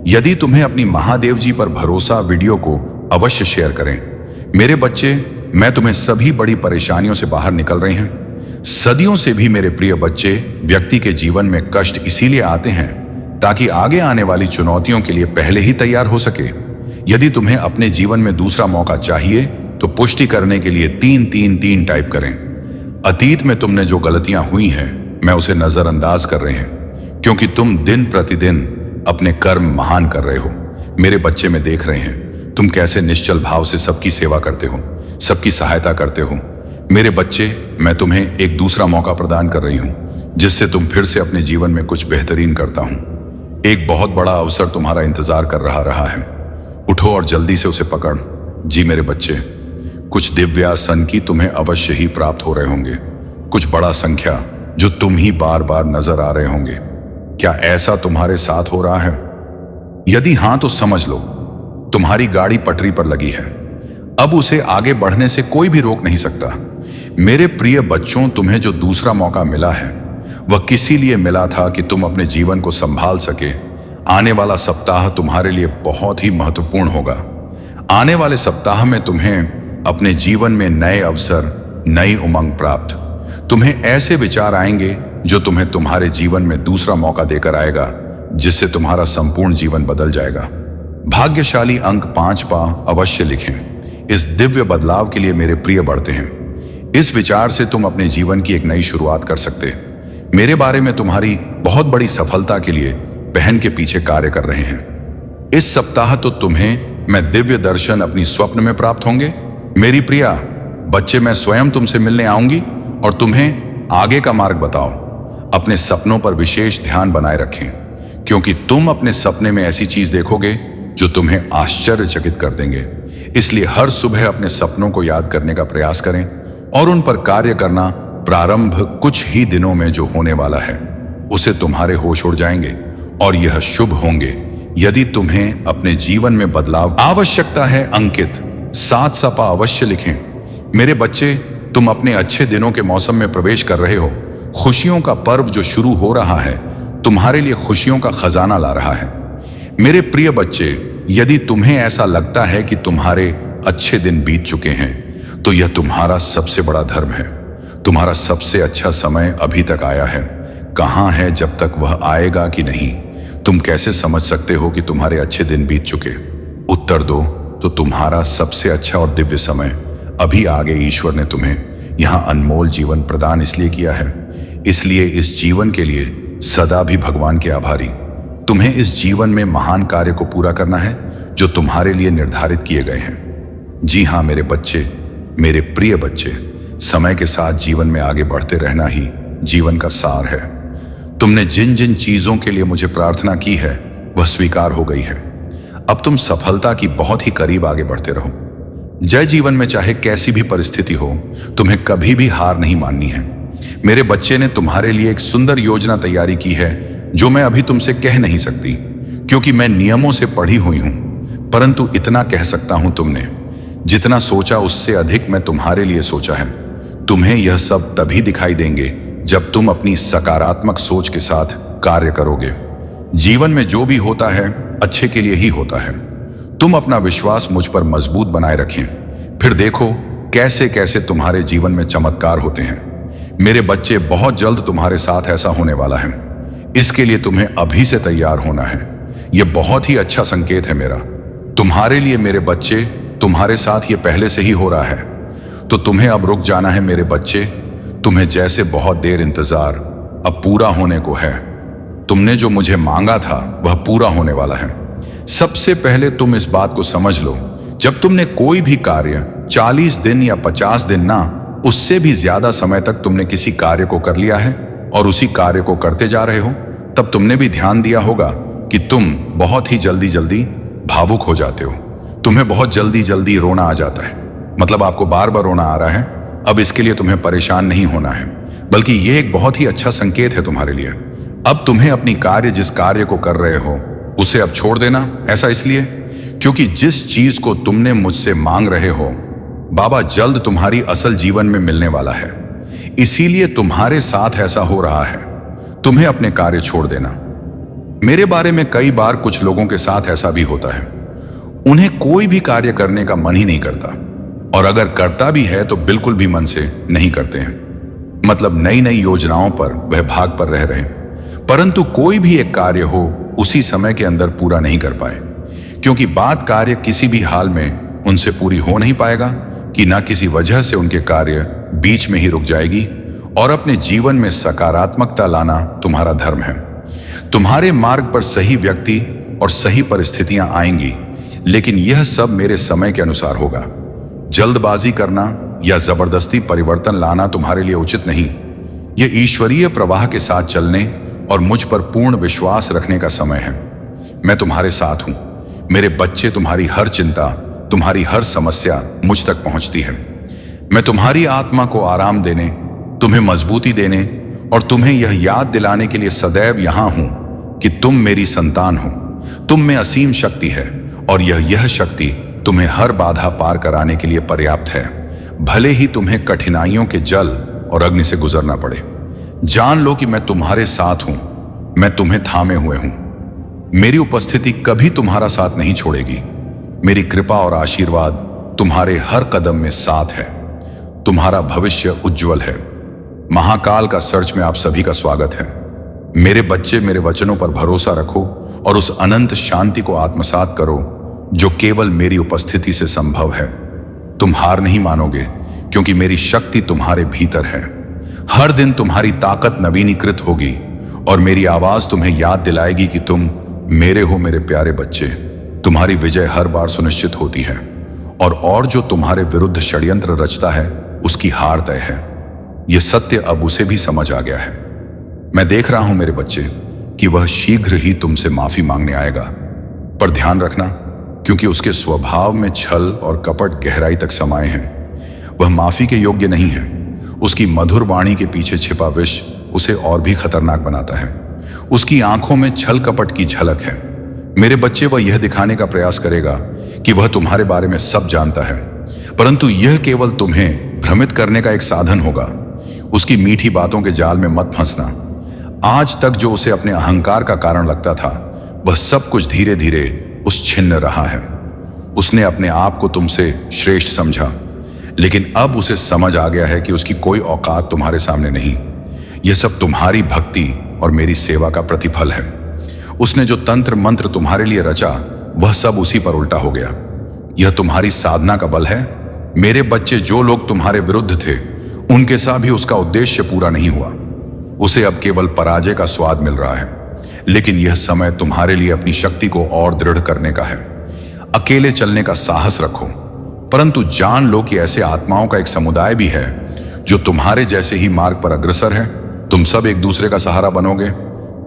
यदि तुम्हें अपनी महादेव जी पर भरोसा, वीडियो को अवश्य शेयर करें। मेरे बच्चे, मैं तुम्हें सभी बड़ी परेशानियों से बाहर निकल रहे हैं। सदियों से भी मेरे प्रिय बच्चे, व्यक्ति के जीवन में कष्ट इसीलिए आते हैं ताकि आगे आने वाली चुनौतियों के लिए पहले ही तैयार हो सके। यदि तुम्हें अपने जीवन में दूसरा मौका चाहिए तो पुष्टि करने के लिए 333 टाइप करें। अतीत में तुमने जो गलतियां हुई हैं, मैं उसे नजरअंदाज कर रहे हैं, क्योंकि तुम दिन प्रतिदिन अपने कर्म महान कर रहे हो। मेरे बच्चे, में देख रहे हैं तुम कैसे निश्चल भाव से सबकी सेवा करते हो, सबकी सहायता करते हो। मेरे बच्चे, मैं तुम्हें एक दूसरा मौका प्रदान कर रही हूं, जिससे तुम फिर से अपने जीवन में कुछ बेहतरीन करता हूं। एक बहुत बड़ा अवसर तुम्हारा इंतजार कर रहा है। उठो और जल्दी से उसे पकड़। जी मेरे बच्चे, कुछ दिव्यासन की तुम्हें अवश्य ही प्राप्त हो रहे होंगे। कुछ बड़ा संख्या जो तुम ही बार बार नजर आ रहे होंगे। क्या ऐसा तुम्हारे साथ हो रहा है? यदि हां तो समझ लो, तुम्हारी गाड़ी पटरी पर लगी है। अब उसे आगे बढ़ने से कोई भी रोक नहीं सकता। मेरे प्रिय बच्चों, तुम्हें जो दूसरा मौका मिला है वह किसी लिए मिला था कि तुम अपने जीवन को संभाल सके। आने वाला सप्ताह तुम्हारे लिए बहुत ही महत्वपूर्ण होगा। आने वाले सप्ताह में तुम्हें अपने जीवन में नए अवसर, नई उमंग प्राप्त, तुम्हें ऐसे विचार आएंगे जो तुम्हें तुम्हारे जीवन में दूसरा मौका देकर आएगा, जिससे तुम्हारा संपूर्ण जीवन बदल जाएगा। भाग्यशाली अंक 5 पा अवश्य लिखें। इस दिव्य बदलाव के लिए मेरे प्रिय बढ़ते हैं। इस विचार से तुम अपने जीवन की एक नई शुरुआत कर सकते। मेरे बारे में तुम्हारी बहुत बड़ी सफलता के लिए बहन के पीछे कार्य कर रहे हैं। इस सप्ताह तो तुम्हें मैं दिव्य दर्शन अपनी स्वप्न में प्राप्त होंगे। मेरी प्रिया बच्चे, मैं स्वयं तुमसे मिलने आऊंगी और तुम्हें आगे का मार्ग बताओ। अपने सपनों पर विशेष ध्यान बनाए रखें, क्योंकि तुम अपने सपने में ऐसी चीज देखोगे जो तुम्हें आश्चर्यचकित कर देंगे। इसलिए हर सुबह अपने सपनों को याद करने का प्रयास करें और उन पर कार्य करना। प्रारंभ कुछ ही दिनों में जो होने वाला है उसे तुम्हारे होश उड़ जाएंगे और यह शुभ होंगे। यदि तुम्हें अपने जीवन में बदलाव आवश्यकता है, अंकित 7 सपा अवश्य लिखें। मेरे बच्चे, तुम अपने अच्छे दिनों के मौसम में प्रवेश कर रहे हो। खुशियों का पर्व जो शुरू हो रहा है तुम्हारे लिए खुशियों का खजाना ला रहा है। मेरे प्रिय बच्चे, यदि तुम्हें ऐसा लगता है कि तुम्हारे अच्छे दिन बीत चुके हैं, तो यह तुम्हारा सबसे बड़ा धर्म है। तुम्हारा सबसे अच्छा समय अभी तक आया है। कहां है जब तक वह आएगा कि नहीं? तुम कैसे समझ सकते हो कि तुम्हारे अच्छे दिन बीत चुके? उत्तर दो तो तुम्हारा सबसे अच्छा और दिव्य समय अभी आगे। ईश्वर ने तुम्हें यहां अनमोल जीवन प्रदान इसलिए किया है, इसलिए इस जीवन के लिए सदा भी भगवान के आभारी। तुम्हें इस जीवन में महान कार्य को पूरा करना है जो तुम्हारे लिए निर्धारित किए गए हैं। जी हाँ मेरे बच्चे, मेरे प्रिय बच्चे, समय के साथ जीवन में आगे बढ़ते रहना ही जीवन का सार है। तुमने जिन जिन चीजों के लिए मुझे प्रार्थना की है वह स्वीकार हो गई है। अब तुम सफलता की बहुत ही करीब आगे बढ़ते रहो। जय जीवन में चाहे कैसी भी परिस्थिति हो, तुम्हें कभी भी हार नहीं माननी है। मेरे बच्चे ने तुम्हारे लिए एक सुंदर योजना तैयारी की है जो मैं अभी तुमसे कह नहीं सकती, क्योंकि मैं नियमों से पढ़ी हुई हूं। परंतु इतना कह सकता हूं, तुमने जितना सोचा उससे अधिक मैं तुम्हारे लिए सोचा है। तुम्हें यह सब तभी दिखाई देंगे जब तुम अपनी सकारात्मक सोच के साथ कार्य करोगे। जीवन में जो भी होता है अच्छे के लिए ही होता है। तुम अपना विश्वास मुझ पर मजबूत बनाए रखें, फिर देखो कैसे कैसे तुम्हारे जीवन में चमत्कार होते हैं। मेरे बच्चे, बहुत जल्द तुम्हारे साथ ऐसा होने वाला है। इसके लिए तुम्हें अभी से तैयार होना है। यह बहुत ही अच्छा संकेत है मेरा तुम्हारे लिए। मेरे बच्चे, तुम्हारे साथ ये पहले से ही हो रहा है, तो तुम्हें अब रुक जाना है मेरे बच्चे। तुम्हें जैसे बहुत देर इंतजार अब पूरा होने को है। तुमने जो मुझे मांगा था वह पूरा होने वाला है। सबसे पहले तुम इस बात को समझ लो, जब तुमने कोई भी कार्य 40 दिन या 50 दिन ना, उससे भी ज्यादा समय तक तुमने किसी कार्य को कर लिया है और उसी कार्य को करते जा रहे हो, तब तुमने भी ध्यान दिया होगा कि तुम बहुत ही जल्दी जल्दी भावुक हो जाते हो। तुम्हें बहुत जल्दी जल्दी रोना आ जाता है, मतलब आपको बार बार रोना आ रहा है। अब इसके लिए तुम्हें परेशान नहीं होना है, बल्कि यह एक बहुत ही अच्छा संकेत है तुम्हारे लिए। अब तुम्हें अपनी कार्य, जिस कार्य को कर रहे हो, उसे अब छोड़ देना। ऐसा इसलिए क्योंकि जिस चीज को तुमने मुझसे मांग रहे हो, बाबा जल्द तुम्हारी असल जीवन में मिलने वाला है। इसीलिए तुम्हारे साथ ऐसा हो रहा है। तुम्हें अपने कार्य छोड़ देना। मेरे बारे में कई बार कुछ लोगों के साथ ऐसा भी होता है, उन्हें कोई भी कार्य करने का मन ही नहीं करता, और अगर करता भी है तो बिल्कुल भी मन से नहीं करते हैं। मतलब नई नई योजनाओं पर वह भाग पर रह रहे हैं, परंतु कोई भी एक कार्य हो उसी समय के अंदर पूरा नहीं कर पाए, क्योंकि बात कार्य किसी भी हाल में उनसे पूरी हो नहीं पाएगा कि ना किसी वजह से उनके कार्य बीच में ही रुक जाएगी। और अपने जीवन में सकारात्मकता लाना तुम्हारा धर्म है। तुम्हारे मार्ग पर सही व्यक्ति और सही परिस्थितियां आएंगी, लेकिन यह सब मेरे समय के अनुसार होगा। जल्दबाजी करना या जबरदस्ती परिवर्तन लाना तुम्हारे लिए उचित नहीं। यह ईश्वरीय प्रवाह के साथ चलने और मुझ पर पूर्ण विश्वास रखने का समय है। मैं तुम्हारे साथ हूं मेरे बच्चे। तुम्हारी हर चिंता, तुम्हारी हर समस्या मुझ तक पहुंचती है। मैं तुम्हारी आत्मा को आराम देने, तुम्हें मजबूती देने और तुम्हें यह याद दिलाने के लिए सदैव यहां हूं कि तुम मेरी संतान हो। तुम में असीम शक्ति है और यह शक्ति तुम्हें हर बाधा पार कराने के लिए पर्याप्त है, भले ही तुम्हें कठिनाइयों के जल और अग्नि से गुजरना पड़े। जान लो कि मैं तुम्हारे साथ हूं, मैं तुम्हें थामे हुए हूं। मेरी उपस्थिति कभी तुम्हारा साथ नहीं छोड़ेगी। मेरी कृपा और आशीर्वाद तुम्हारे हर कदम में साथ है। तुम्हारा भविष्य उज्जवल है। महाकाल का सर्च में आप सभी का स्वागत है। मेरे बच्चे, मेरे वचनों पर भरोसा रखो और उस अनंत शांति को आत्मसात करो जो केवल मेरी उपस्थिति से संभव है। तुम हार नहीं मानोगे, क्योंकि मेरी शक्ति तुम्हारे भीतर है। हर दिन तुम्हारी ताकत नवीनीकृत होगी और मेरी आवाज तुम्हें याद दिलाएगी कि तुम मेरे हो, मेरे प्यारे बच्चे। तुम्हारी विजय हर बार सुनिश्चित होती है, और जो तुम्हारे विरुद्ध षड्यंत्र रचता है उसकी हार तय है। यह सत्य अब उसे भी समझ आ गया है। मैं देख रहा हूं मेरे बच्चे कि वह शीघ्र ही तुमसे माफी मांगने आएगा, पर ध्यान रखना, क्योंकि उसके स्वभाव में छल और कपट गहराई तक समाये हैं। वह माफी के योग्य नहीं है। उसकी मधुर वाणी के पीछे छिपा विष उसे और भी खतरनाक बनाता है। उसकी आंखों में छल कपट की झलक है। मेरे बच्चे, वह यह दिखाने का प्रयास करेगा कि वह तुम्हारे बारे में सब जानता है, परंतु यह केवल तुम्हें भ्रमित करने का एक साधन होगा। उसकी मीठी बातों के जाल में मत फंसना। आज तक जो उसे अपने अहंकार का कारण लगता था, वह सब कुछ धीरे धीरे उस छिन्न रहा है। उसने अपने आप को तुमसे श्रेष्ठ समझा, लेकिन अब उसे समझ आ गया है कि उसकी कोई औकात तुम्हारे सामने नहीं। यह सब तुम्हारी भक्ति और मेरी सेवा का प्रतिफल है। उसने जो तंत्र मंत्र तुम्हारे लिए रचा, वह सब उसी पर उल्टा हो गया। यह तुम्हारी साधना का बल है। मेरे बच्चे, जो लोग तुम्हारे विरुद्ध थे, उनके साथ भी उसका उद्देश्य पूरा नहीं हुआ। उसे अब केवल पराजय का स्वाद मिल रहा है, लेकिन यह समय तुम्हारे लिए अपनी शक्ति को और दृढ़ करने का है। अकेले चलने का साहस रखो, परंतु जान लो कि ऐसे आत्माओं का एक समुदाय भी है जो तुम्हारे जैसे ही मार्ग पर अग्रसर है। तुम सब एक दूसरे का सहारा बनोगे।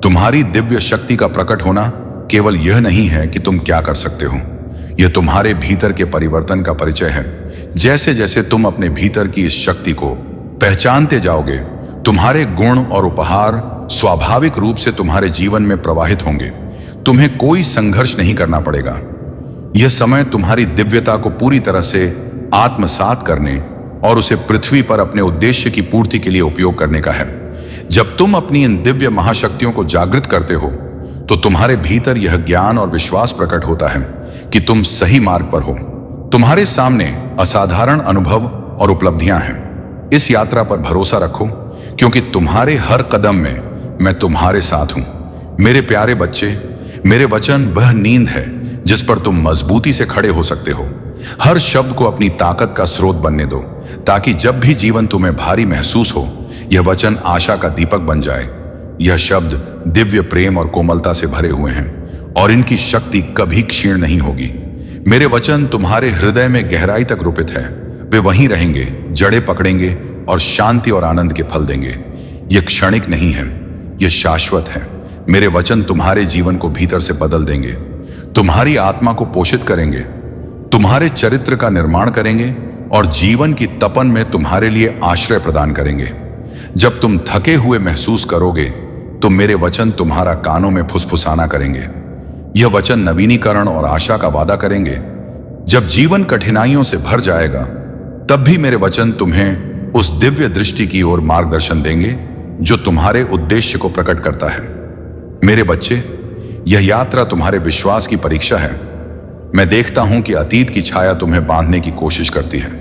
तुम्हारी दिव्य शक्ति का प्रकट होना केवल यह नहीं है कि तुम क्या कर सकते हो, यह तुम्हारे भीतर के परिवर्तन का परिचय है। जैसे जैसे तुम अपने भीतर की इस शक्ति को पहचानते जाओगे, तुम्हारे गुण और उपहार स्वाभाविक रूप से तुम्हारे जीवन में प्रवाहित होंगे। तुम्हें कोई संघर्ष नहीं करना पड़ेगा। यह समय तुम्हारी दिव्यता को पूरी तरह से आत्मसात करने और उसे पृथ्वी पर अपने उद्देश्य की पूर्ति के लिए उपयोग करने का है। जब तुम अपनी इन दिव्य महाशक्तियों को जागृत करते हो, तो तुम्हारे भीतर यह ज्ञान और विश्वास प्रकट होता है कि तुम सही मार्ग पर हो। तुम्हारे सामने असाधारण अनुभव और उपलब्धियां हैं। इस यात्रा पर भरोसा रखो, क्योंकि तुम्हारे हर कदम में मैं तुम्हारे साथ हूं। मेरे प्यारे बच्चे, मेरे वचन वह नींद है जिस पर तुम मजबूती से खड़े हो सकते हो। हर शब्द को अपनी ताकत का स्रोत बनने दो, ताकि जब भी जीवन तुम्हें भारी महसूस हो, यह वचन आशा का दीपक बन जाए। यह शब्द दिव्य प्रेम और कोमलता से भरे हुए हैं और इनकी शक्ति कभी क्षीण नहीं होगी। मेरे वचन तुम्हारे हृदय में गहराई तक रोपित है। वे वहीं रहेंगे, जड़ें पकड़ेंगे और शांति और आनंद के फल देंगे। यह क्षणिक नहीं है, यह शाश्वत है। मेरे वचन तुम्हारे जीवन को भीतर से बदल देंगे, तुम्हारी आत्मा को पोषित करेंगे, तुम्हारे चरित्र का निर्माण करेंगे और जीवन की तपन में तुम्हारे लिए आश्रय प्रदान करेंगे। जब तुम थके हुए महसूस करोगे तो मेरे वचन तुम्हारा कानों में फुसफुसाना करेंगे। यह वचन नवीनीकरण और आशा का वादा करेंगे। जब जीवन कठिनाइयों से भर जाएगा, तब भी मेरे वचन तुम्हें उस दिव्य दृष्टि की ओर मार्गदर्शन देंगे जो तुम्हारे उद्देश्य को प्रकट करता है। मेरे बच्चे, यह यात्रा तुम्हारे विश्वास की परीक्षा है। मैं देखता हूं कि अतीत की छाया तुम्हें बांधने की कोशिश करती है,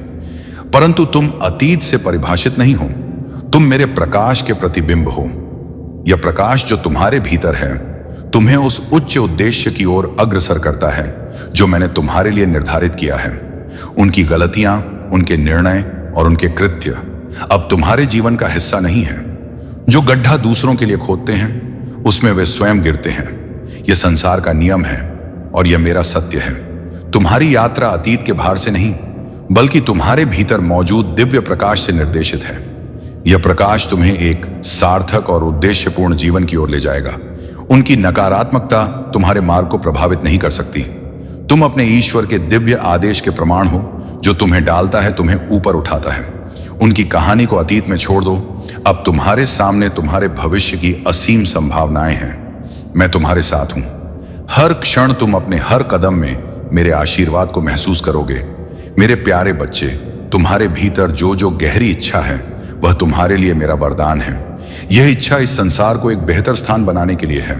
परंतु तुम अतीत से परिभाषित नहीं हो। तुम मेरे प्रकाश के प्रतिबिंब हो। यह प्रकाश जो तुम्हारे भीतर है तुम्हें उस उच्च उद्देश्य की ओर अग्रसर करता है जो मैंने तुम्हारे लिए निर्धारित किया है। उनकी गलतियां, उनके निर्णय और उनके कृत्य अब तुम्हारे जीवन का हिस्सा नहीं है। जो गड्ढा दूसरों के लिए खोदते हैं उसमें वे स्वयं गिरते हैं। यह संसार का नियम है और यह मेरा सत्य है। तुम्हारी यात्रा अतीत के भार से नहीं, बल्कि तुम्हारे भीतर मौजूद दिव्य प्रकाश से निर्देशित है। यह प्रकाश तुम्हें एक सार्थक और उद्देश्यपूर्ण जीवन की ओर ले जाएगा। उनकी नकारात्मकता तुम्हारे मार्ग को प्रभावित नहीं कर सकती। तुम अपने ईश्वर के दिव्य आदेश के प्रमाण हो, जो तुम्हें डालता है, तुम्हें ऊपर उठाता है। उनकी कहानी को अतीत में छोड़ दो। अब तुम्हारे सामने तुम्हारे भविष्य की असीम संभावनाएं हैं। मैं तुम्हारे साथ हूं। हर क्षण तुम अपने हर कदम में मेरे आशीर्वाद को महसूस करोगे। मेरे प्यारे बच्चे, तुम्हारे भीतर जो जो गहरी इच्छा है वह तुम्हारे लिए मेरा वरदान है। यह इच्छा इस संसार को एक बेहतर स्थान बनाने के लिए है,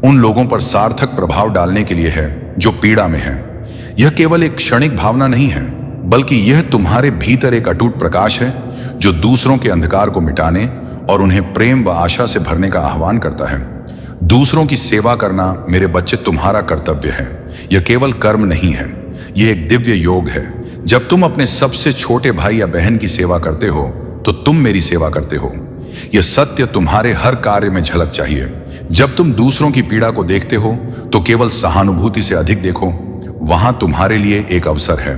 उन लोगों पर सार्थक प्रभाव डालने के लिए है जो पीड़ा में हैं। यह केवल एक क्षणिक भावना नहीं है, बल्कि यह तुम्हारे भीतर एक अटूट प्रकाश है जो दूसरों के अंधकार को मिटाने और उन्हें प्रेम व आशा से भरने का आह्वान करता है। दूसरों की सेवा करना मेरे बच्चे तुम्हारा कर्तव्य है। यह केवल कर्म नहीं है, यह एक दिव्य योग है। जब तुम अपने सबसे छोटे भाई या बहन की सेवा करते हो तो तुम मेरी सेवा करते हो। यह सत्य तुम्हारे हर कार्य में झलक चाहिए। जब तुम दूसरों की पीड़ा को देखते हो तो केवल सहानुभूति से अधिक देखो। वहां तुम्हारे लिए एक अवसर है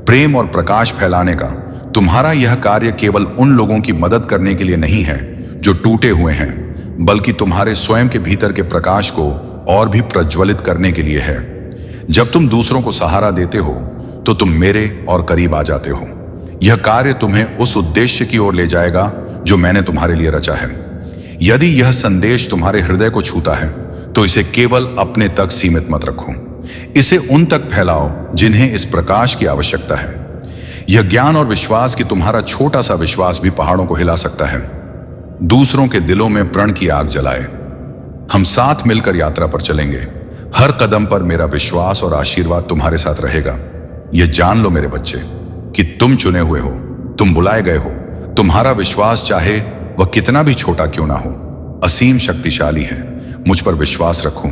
प्रेम और प्रकाश फैलाने का। तुम्हारा यह कार्य केवल उन लोगों की मदद करने के लिए नहीं है जो टूटे हुए हैं, बल्कि तुम्हारे स्वयं के भीतर के प्रकाश को और भी प्रज्वलित करने के लिए है। जब तुम दूसरों को सहारा देते हो तो तुम मेरे और करीब आ जाते हो। यह कार्य तुम्हें उस उद्देश्य की ओर ले जाएगा जो मैंने तुम्हारे लिए रचा है। यदि यह संदेश तुम्हारे हृदय को छूता है तो इसे केवल अपने तक सीमित मत रखो। इसे उन तक फैलाओ जिन्हें इस प्रकाश की आवश्यकता है। यह ज्ञान और विश्वास कि तुम्हारा छोटा सा विश्वास भी पहाड़ों को हिला सकता है। दूसरों के दिलों में प्रण की आग जलाए। हम साथ मिलकर यात्रा पर चलेंगे। हर कदम पर मेरा विश्वास और आशीर्वाद तुम्हारे साथ रहेगा। यह जान लो मेरे बच्चे कि तुम चुने हुए हो, तुम बुलाए गए हो। तुम्हारा विश्वास चाहे वह कितना भी छोटा क्यों ना हो, असीम शक्तिशाली है। मुझ पर विश्वास रखो।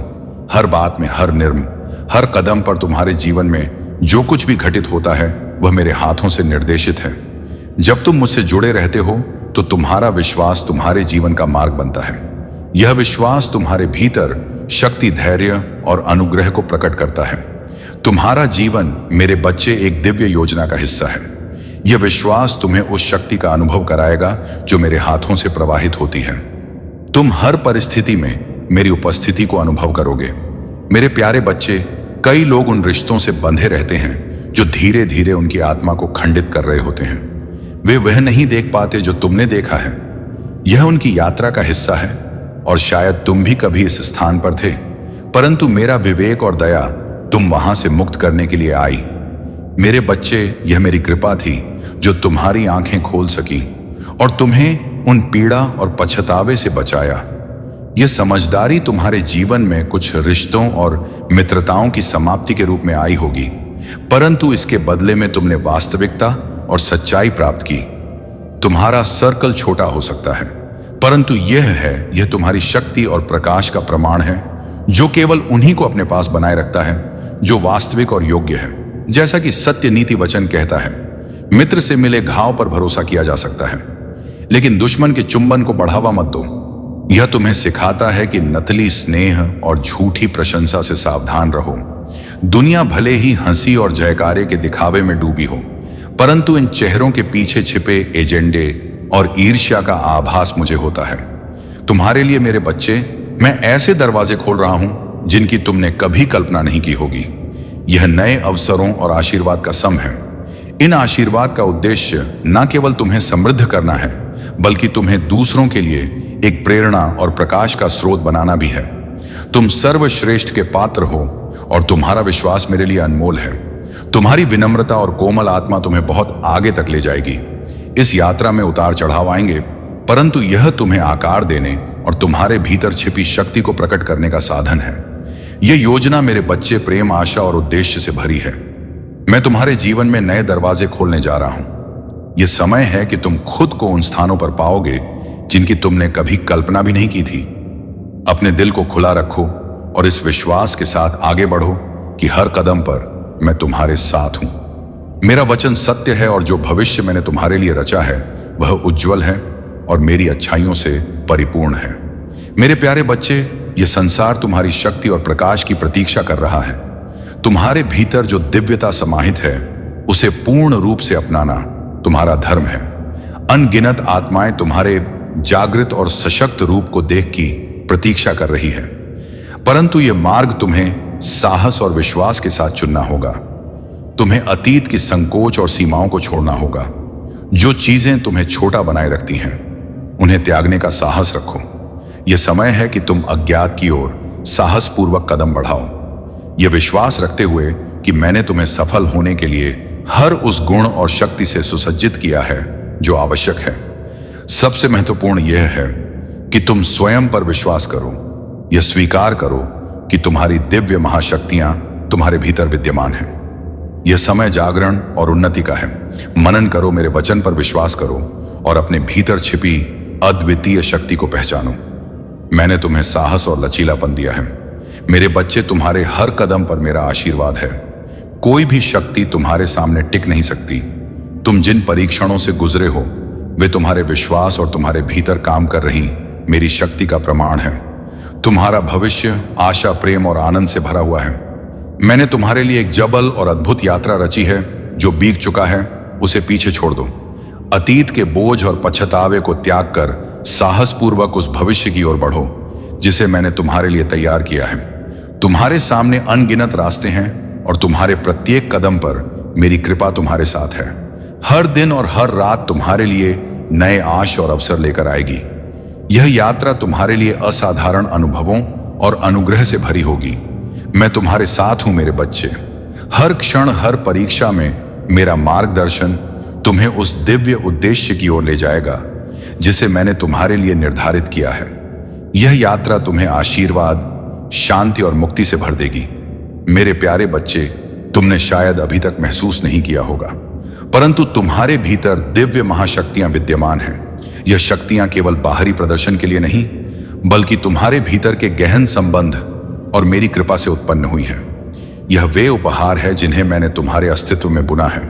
हर बात में, हर निर्म, हर कदम पर तुम्हारे जीवन में जो कुछ भी घटित होता है वह मेरे हाथों से निर्देशित है। जब तुम मुझसे जुड़े रहते हो तो तुम्हारा विश्वास तुम्हारे जीवन का मार्ग बनता है। यह विश्वास तुम्हारे भीतर शक्ति, धैर्य और अनुग्रह को प्रकट करता है। तुम्हारा जीवन मेरे बच्चे एक दिव्य योजना का हिस्सा है। यह विश्वास तुम्हें उस शक्ति का अनुभव कराएगा जो मेरे हाथों से प्रवाहित होती है। तुम हर परिस्थिति में मेरी उपस्थिति को अनुभव करोगे। मेरे प्यारे बच्चे, कई लोग उन रिश्तों से बंधे रहते हैं जो धीरे धीरे उनकी आत्मा को खंडित कर रहे होते हैं। वे वह नहीं देख पाते जो तुमने देखा है। यह उनकी यात्रा का हिस्सा है और शायद तुम भी कभी इस स्थान पर थे, परंतु मेरा विवेक और दया तुम वहां से मुक्त करने के लिए आई। मेरे बच्चे, यह मेरी कृपा थी जो तुम्हारी आंखें खोल सकी और तुम्हें उन पीड़ा और पछतावे से बचाया। यह समझदारी तुम्हारे जीवन में कुछ रिश्तों और मित्रताओं की समाप्ति के रूप में आई होगी, परंतु इसके बदले में तुमने वास्तविकता और सच्चाई प्राप्त की। तुम्हारा सर्कल छोटा हो सकता है, परंतु यह तुम्हारी शक्ति और प्रकाश का प्रमाण है, जो केवल उन्हीं को अपने पास बनाए रखता है जो वास्तविक और योग्य है। जैसा कि सत्य नीति वचन कहता है, मित्र से मिले घाव पर भरोसा किया जा सकता है, लेकिन दुश्मन के चुंबन को बढ़ावा मत दो। यह तुम्हें सिखाता है कि नकली स्नेह और झूठी प्रशंसा से सावधान रहो। दुनिया भले ही हंसी और जयकारे के दिखावे में डूबी हो, परंतु इन चेहरों के पीछे छिपे एजेंडे और ईर्ष्या का आभास मुझे होता है। तुम्हारे लिए मेरे बच्चे, मैं ऐसे दरवाजे खोल रहा हूं जिनकी तुमने कभी कल्पना नहीं की होगी। यह नए अवसरों और आशीर्वाद का सम है। इन आशीर्वाद का उद्देश्य न केवल तुम्हें समृद्ध करना है, बल्कि तुम्हें दूसरों के लिए एक प्रेरणा और प्रकाश का स्रोत बनाना भी है। तुम सर्वश्रेष्ठ के पात्र हो और तुम्हारा विश्वास मेरे लिए अनमोल है। तुम्हारी विनम्रता और कोमल आत्मा तुम्हें बहुत आगे तक ले जाएगी। इस यात्रा में उतार चढ़ाव आएंगे, परंतु यह तुम्हें आकार देने और तुम्हारे भीतर छिपी शक्ति को प्रकट करने का साधन है। यह योजना मेरे बच्चे प्रेम, आशा और उद्देश्य से भरी है। मैं तुम्हारे जीवन में नए दरवाजे खोलने जा रहा हूं। यह समय है कि तुम खुद को उन स्थानों पर पाओगे जिनकी तुमने कभी कल्पना भी नहीं की थी। अपने दिल को खुला रखो और इस विश्वास के साथ आगे बढ़ो कि हर कदम पर मैं तुम्हारे साथ हूं। मेरा वचन सत्य है और जो भविष्य मैंने तुम्हारे लिए रचा है वह उज्जवल है और मेरी अच्छाइयों से परिपूर्ण है। मेरे प्यारे बच्चे, यह संसार तुम्हारी शक्ति और प्रकाश की प्रतीक्षा कर रहा है। तुम्हारे भीतर जो दिव्यता समाहित है, उसे पूर्ण रूप से अपनाना तुम्हारा धर्म है। अनगिनत आत्माएं तुम्हारे जागृत और सशक्त रूप को देख की प्रतीक्षा कर रही है, परंतु यह मार्ग तुम्हें साहस और विश्वास के साथ चुनना होगा। तुम्हें अतीत की संकोच और सीमाओं को छोड़ना होगा। जो चीजें तुम्हें छोटा बनाए रखती हैं, उन्हें त्यागने का साहस रखो। यह समय है कि तुम अज्ञात की ओर साहसपूर्वक कदम बढ़ाओ, यह विश्वास रखते हुए कि मैंने तुम्हें सफल होने के लिए हर उस गुण और शक्ति से सुसज्जित किया है जो आवश्यक है। सबसे महत्वपूर्ण यह है कि तुम स्वयं पर विश्वास करो। यह स्वीकार करो कि तुम्हारी दिव्य महाशक्तियां तुम्हारे भीतर विद्यमान हैं। यह समय जागरण और उन्नति का है। मनन करो, मेरे वचन पर विश्वास करो और अपने भीतर छिपी अद्वितीय शक्ति को पहचानो। मैंने तुम्हें साहस और लचीलापन दिया है। मेरे बच्चे, तुम्हारे हर कदम पर मेरा आशीर्वाद है। कोई भी शक्ति तुम्हारे सामने टिक नहीं सकती। तुम जिन परीक्षणों से गुजरे हो, वे तुम्हारे विश्वास और तुम्हारे भीतर काम कर रही मेरी शक्ति का प्रमाण है। तुम्हारा भविष्य आशा, प्रेम और आनंद से भरा हुआ है। मैंने तुम्हारे लिए एक जबल और अद्भुत यात्रा रची है। जो बीत चुका है उसे पीछे छोड़ दो। अतीत के बोझ और पछतावे को त्याग कर साहसपूर्वक उस भविष्य की ओर बढ़ो जिसे मैंने तुम्हारे लिए तैयार किया है। तुम्हारे सामने अनगिनत रास्ते हैं और तुम्हारे प्रत्येक कदम पर मेरी कृपा तुम्हारे साथ है। हर दिन और हर रात तुम्हारे लिए नए आश और अवसर लेकर आएगी। यह यात्रा तुम्हारे लिए असाधारण अनुभवों और अनुग्रह से भरी होगी। मैं तुम्हारे साथ हूं मेरे बच्चे। हर क्षण, हर परीक्षा में मेरा मार्गदर्शन तुम्हें उस दिव्य उद्देश्य की ओर ले जाएगा जिसे मैंने तुम्हारे लिए निर्धारित किया है। यह यात्रा तुम्हें आशीर्वाद, शांति और मुक्ति से भर देगी। मेरे प्यारे बच्चे, तुमने शायद अभी तक महसूस नहीं किया होगा, परंतु तुम्हारे भीतर दिव्य महाशक्तियां विद्यमान हैं। यह शक्तियां केवल बाहरी प्रदर्शन के लिए नहीं, बल्कि तुम्हारे भीतर के गहन संबंध और मेरी कृपा से उत्पन्न हुई है। यह वे उपहार है जिन्हें मैंने तुम्हारे अस्तित्व में बुना है।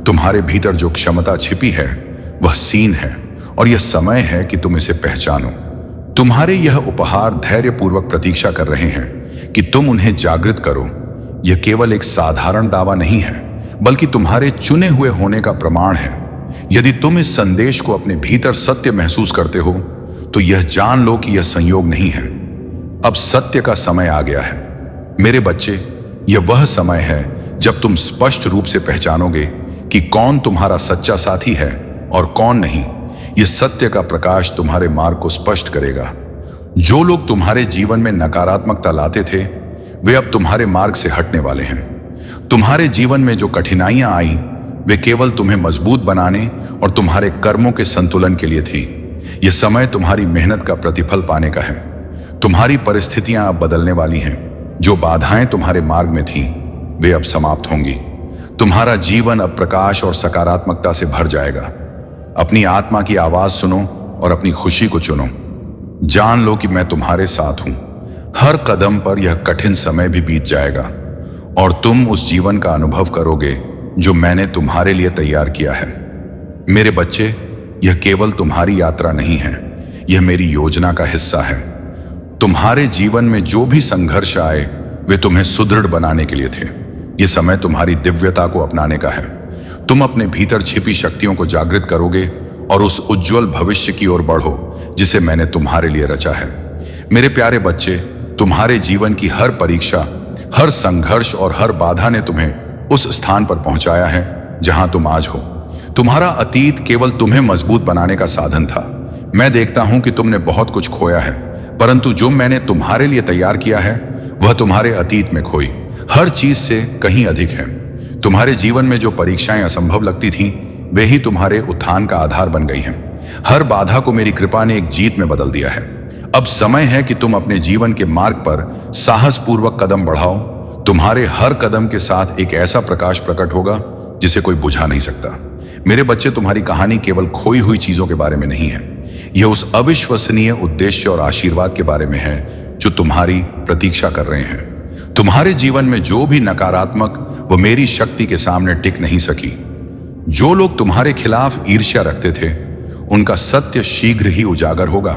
तुम्हारे भीतर जो क्षमता छिपी है वह सीन है और यह समय है कि तुम इसे पहचानो। तुम्हारे यह उपहार धैर्यपूर्वक प्रतीक्षा कर रहे हैं कि तुम उन्हें जागृत करो। यह केवल एक साधारण दावा नहीं है, बल्कि तुम्हारे चुने हुए होने का प्रमाण है। यदि तुम इस संदेश को अपने भीतर सत्य महसूस करते हो, तो यह जान लो कि यह संयोग नहीं है। अब सत्य का समय आ गया है। मेरे बच्चे, यह वह समय है जब तुम स्पष्ट रूप से पहचानोगे कि कौन तुम्हारा सच्चा साथी है और कौन नहीं। यह सत्य का प्रकाश तुम्हारे मार्ग को स्पष्ट करेगा। जो लोग तुम्हारे जीवन में नकारात्मकता लाते थे, वे अब तुम्हारे मार्ग से हटने वाले हैं। तुम्हारे जीवन में जो कठिनाइयां आई, वे केवल तुम्हें मजबूत बनाने और तुम्हारे कर्मों के संतुलन के लिए थी। यह समय तुम्हारी मेहनत का प्रतिफल पाने का है। तुम्हारी परिस्थितियां अब बदलने वाली हैं। जो बाधाएं तुम्हारे मार्ग में थीं, वे अब समाप्त होंगी। तुम्हारा जीवन अब प्रकाश और सकारात्मकता से भर जाएगा। अपनी आत्मा की आवाज सुनो और अपनी खुशी को चुनो। जान लो कि मैं तुम्हारे साथ हूं। हर कदम पर यह कठिन समय भी बीत जाएगा और तुम उस जीवन का अनुभव करोगे जो मैंने तुम्हारे लिए तैयार किया है। मेरे बच्चे, यह केवल तुम्हारी यात्रा नहीं है, यह मेरी योजना का हिस्सा है। तुम्हारे जीवन में जो भी संघर्ष आए वे तुम्हें सुदृढ़ बनाने के लिए थे। यह समय तुम्हारी दिव्यता को अपनाने का है। तुम अपने भीतर छिपी शक्तियों को जागृत करोगे और उस उज्जवल भविष्य की ओर बढ़ो जिसे मैंने तुम्हारे लिए रचा है। मेरे प्यारे बच्चे, तुम्हारे जीवन की हर परीक्षा, हर संघर्ष और हर बाधा ने तुम्हें उस स्थान पर पहुंचाया है जहां तुम आज हो। तुम्हारा अतीत केवल तुम्हें मजबूत बनाने का साधन था। मैं देखता हूं कि तुमने बहुत कुछ खोया है, परंतु जो मैंने तुम्हारे लिए तैयार किया है वह तुम्हारे अतीत में खोई हर चीज से कहीं अधिक है। तुम्हारे जीवन में जो परीक्षाएं असंभव लगती थीं, वे ही तुम्हारे उत्थान का आधार बन गई हैं। हर बाधा को मेरी कृपा ने एक जीत में बदल दिया है। अब समय है कि तुम अपने जीवन के मार्ग पर साहसपूर्वक कदम बढ़ाओ। तुम्हारे हर कदम के साथ एक ऐसा प्रकाश प्रकट होगा जिसे कोई बुझा नहीं सकता। मेरे बच्चे, तुम्हारी कहानी केवल खोई हुई चीजों के बारे में नहीं है, यह उस अविश्वसनीय उद्देश्य और आशीर्वाद के बारे में है जो तुम्हारी प्रतीक्षा कर रहे हैं। तुम्हारे जीवन में जो भी नकारात्मक वो मेरी शक्ति के सामने टिक नहीं सकी। जो लोग तुम्हारे खिलाफ ईर्ष्या रखते थे, उनका सत्य शीघ्र ही उजागर होगा।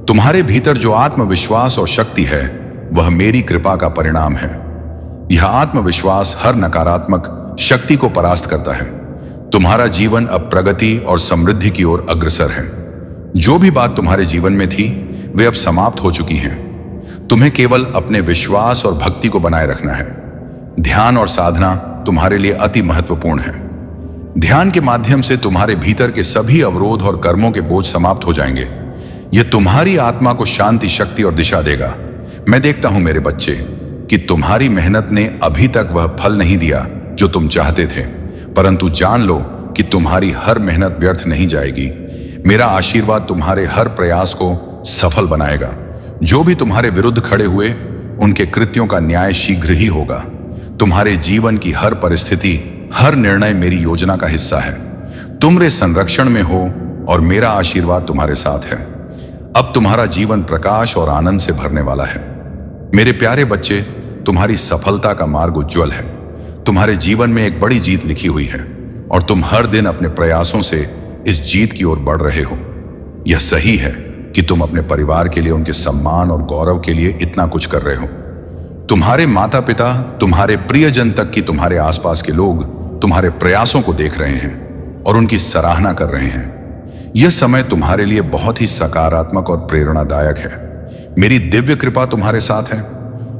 तुम्हारे भीतर जो आत्मविश्वास और शक्ति है वह मेरी कृपा का परिणाम है। यह आत्मविश्वास हर नकारात्मक शक्ति को परास्त करता है। तुम्हारा जीवन अब प्रगति और समृद्धि की ओर अग्रसर है। जो भी बात तुम्हारे जीवन में थी वे अब समाप्त हो चुकी हैं। तुम्हें केवल अपने विश्वास और भक्ति को बनाए रखना है। ध्यान और साधना तुम्हारे लिए अति महत्वपूर्ण है। ध्यान के माध्यम से तुम्हारे भीतर के सभी अवरोध और कर्मों के बोझ समाप्त हो जाएंगे। यह तुम्हारी आत्मा को शांति, शक्ति और दिशा देगा। मैं देखता हूं मेरे बच्चे कि तुम्हारी मेहनत ने अभी तक वह फल नहीं दिया जो तुम चाहते थे, परंतु जान लो कि तुम्हारी हर मेहनत व्यर्थ नहीं जाएगी। मेरा आशीर्वाद तुम्हारे हर प्रयास को सफल बनाएगा। जो भी तुम्हारे विरुद्ध खड़े हुए, उनके कृत्यों का न्याय शीघ्र ही होगा। तुम्हारे जीवन की हर परिस्थिति, हर निर्णय मेरी योजना का हिस्सा है। तुम मेरे संरक्षण में हो और मेरा आशीर्वाद तुम्हारे साथ है। अब तुम्हारा जीवन प्रकाश और आनंद से भरने वाला है। मेरे प्यारे बच्चे, तुम्हारी सफलता का मार्ग उज्जवल है। तुम्हारे जीवन में एक बड़ी जीत लिखी हुई है और तुम हर दिन अपने प्रयासों से इस जीत की ओर बढ़ रहे हो। यह सही है कि तुम अपने परिवार के लिए, उनके सम्मान और गौरव के लिए इतना कुछ कर रहे हो। तुम्हारे माता पिता, तुम्हारे प्रियजन तक कि तुम्हारे आसपास के लोग तुम्हारे प्रयासों को देख रहे हैं और उनकी सराहना कर रहे हैं। यह समय तुम्हारे लिए बहुत ही सकारात्मक और प्रेरणादायक है। मेरी दिव्य कृपा तुम्हारे साथ है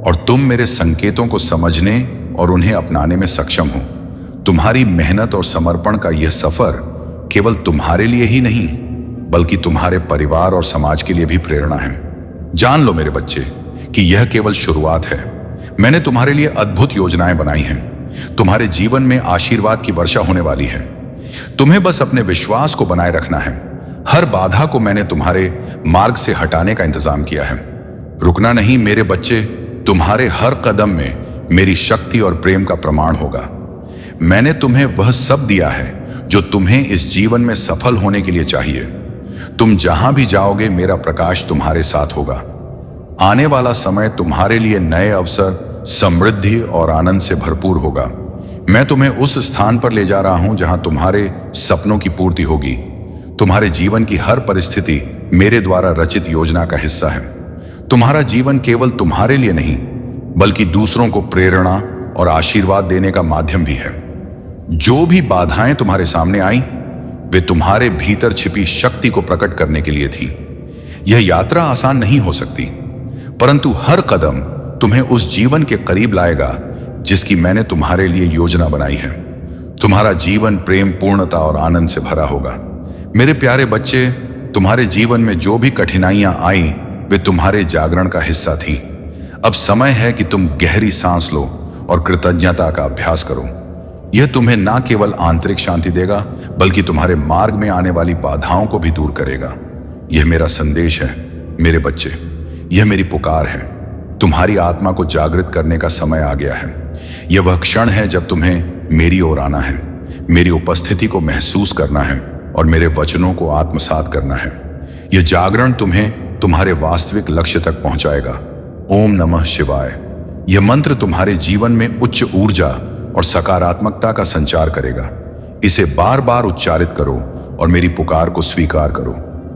और तुम मेरे संकेतों को समझने और उन्हें अपनाने में सक्षम हो। तुम्हारी मेहनत और समर्पण का यह सफर केवल तुम्हारे लिए ही नहीं, बल्कि तुम्हारे परिवार और समाज के लिए भी प्रेरणा है। जान लो मेरे बच्चे कि यह केवल शुरुआत है। मैंने तुम्हारे लिए अद्भुत योजनाएं बनाई हैं। तुम्हारे जीवन में आशीर्वाद की वर्षा होने वाली है। तुम्हें बस अपने विश्वास को बनाए रखना है। हर बाधा को मैंने तुम्हारे मार्ग से हटाने का इंतजाम किया है। रुकना नहीं मेरे बच्चे, तुम्हारे हर कदम में मेरी शक्ति और प्रेम का प्रमाण होगा। मैंने तुम्हें वह सब दिया है जो तुम्हें इस जीवन में सफल होने के लिए चाहिए। तुम जहां भी जाओगे, मेरा प्रकाश तुम्हारे साथ होगा। आने वाला समय तुम्हारे लिए नए अवसर, समृद्धि और आनंद से भरपूर होगा। मैं तुम्हें उस स्थान पर ले जा रहा हूं जहां तुम्हारे सपनों की पूर्ति होगी। तुम्हारे जीवन की हर परिस्थिति मेरे द्वारा रचित योजना का हिस्सा है। तुम्हारा जीवन केवल तुम्हारे लिए नहीं, बल्कि दूसरों को प्रेरणा और आशीर्वाद देने का माध्यम भी है। जो भी बाधाएं तुम्हारे सामने आई, वे तुम्हारे भीतर छिपी शक्ति को प्रकट करने के लिए थी। यह यात्रा आसान नहीं हो सकती, परंतु हर कदम तुम्हें उस जीवन के करीब लाएगा जिसकी मैंने तुम्हारे लिए योजना बनाई है। तुम्हारा जीवन प्रेम, पूर्णता और आनंद से भरा होगा। मेरे प्यारे बच्चे, तुम्हारे जीवन में जो भी कठिनाइयां आई, वे तुम्हारे जागरण का हिस्सा थी। अब समय है कि तुम गहरी सांस लो और कृतज्ञता का अभ्यास करो। यह तुम्हें ना केवल आंतरिक शांति देगा, बल्कि तुम्हारे मार्ग में आने वाली बाधाओं को भी दूर करेगा। यह मेरा संदेश है मेरे बच्चे, यह मेरी पुकार है। तुम्हारी आत्मा को जागृत करने का समय आ गया है। यह वह क्षण है जब तुम्हें मेरी ओर आना है, मेरी उपस्थिति को महसूस करना है और मेरे वचनों को आत्मसात करना है। यह जागरण तुम्हें तुम्हारे वास्तविक लक्ष्य तक पहुंचाएगा। ओम नमः शिवाय। यह मंत्र तुम्हारे जीवन में उच्च ऊर्जा और सकारात्मकता का संचार करेगा। इसे बार बार उच्चारित करो और मेरी पुकार को स्वीकार करो।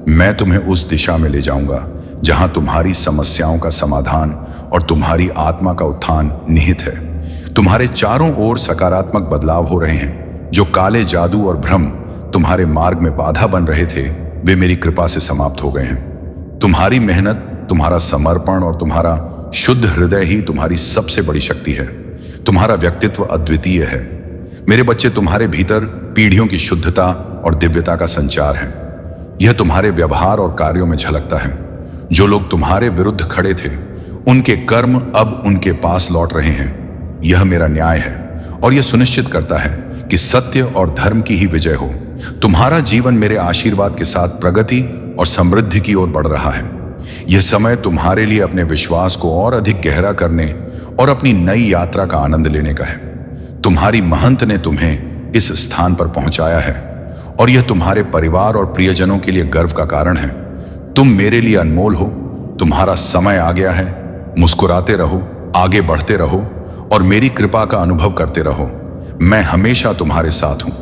मैं तुम्हें उस दिशा में ले जाऊंगा जहां तुम्हारी समस्याओं का समाधान और तुम्हारी आत्मा का उत्थान निहित है। तुम्हारे चारों ओर सकारात्मक बदलाव हो रहे हैं। जो काले जादू और भ्रम तुम्हारे मार्ग में बाधा बन रहे थे, वे मेरी कृपा से समाप्त हो गए हैं। तुम्हारी मेहनत, तुम्हारा समर्पण और तुम्हारा शुद्ध हृदय ही तुम्हारी सबसे बड़ी शक्ति है। तुम्हारा व्यक्तित्व अद्वितीय है। मेरे बच्चे, तुम्हारे भीतर पीढ़ियों की शुद्धता और दिव्यता का संचार है। यह तुम्हारे व्यवहार और कार्यों में झलकता है। जो लोग तुम्हारे विरुद्ध खड़े थे, उनके कर्म अब उनके पास लौट रहे हैं। यह मेरा न्याय है और यह सुनिश्चित करता है कि सत्य और धर्म की ही विजय हो। तुम्हारा जीवन मेरे आशीर्वाद के साथ प्रगति और समृद्धि की ओर बढ़ रहा है। यह समय तुम्हारे लिए अपने विश्वास को और अधिक गहरा करने और अपनी नई यात्रा का आनंद लेने का है। तुम्हारी महंत ने तुम्हें इस स्थान पर पहुंचाया है और यह तुम्हारे परिवार और प्रियजनों के लिए गर्व का कारण है। तुम मेरे लिए अनमोल हो। तुम्हारा समय आ गया है। मुस्कुराते रहो, आगे बढ़ते रहो और मेरी कृपा का अनुभव करते रहो। मैं हमेशा तुम्हारे साथ हूं।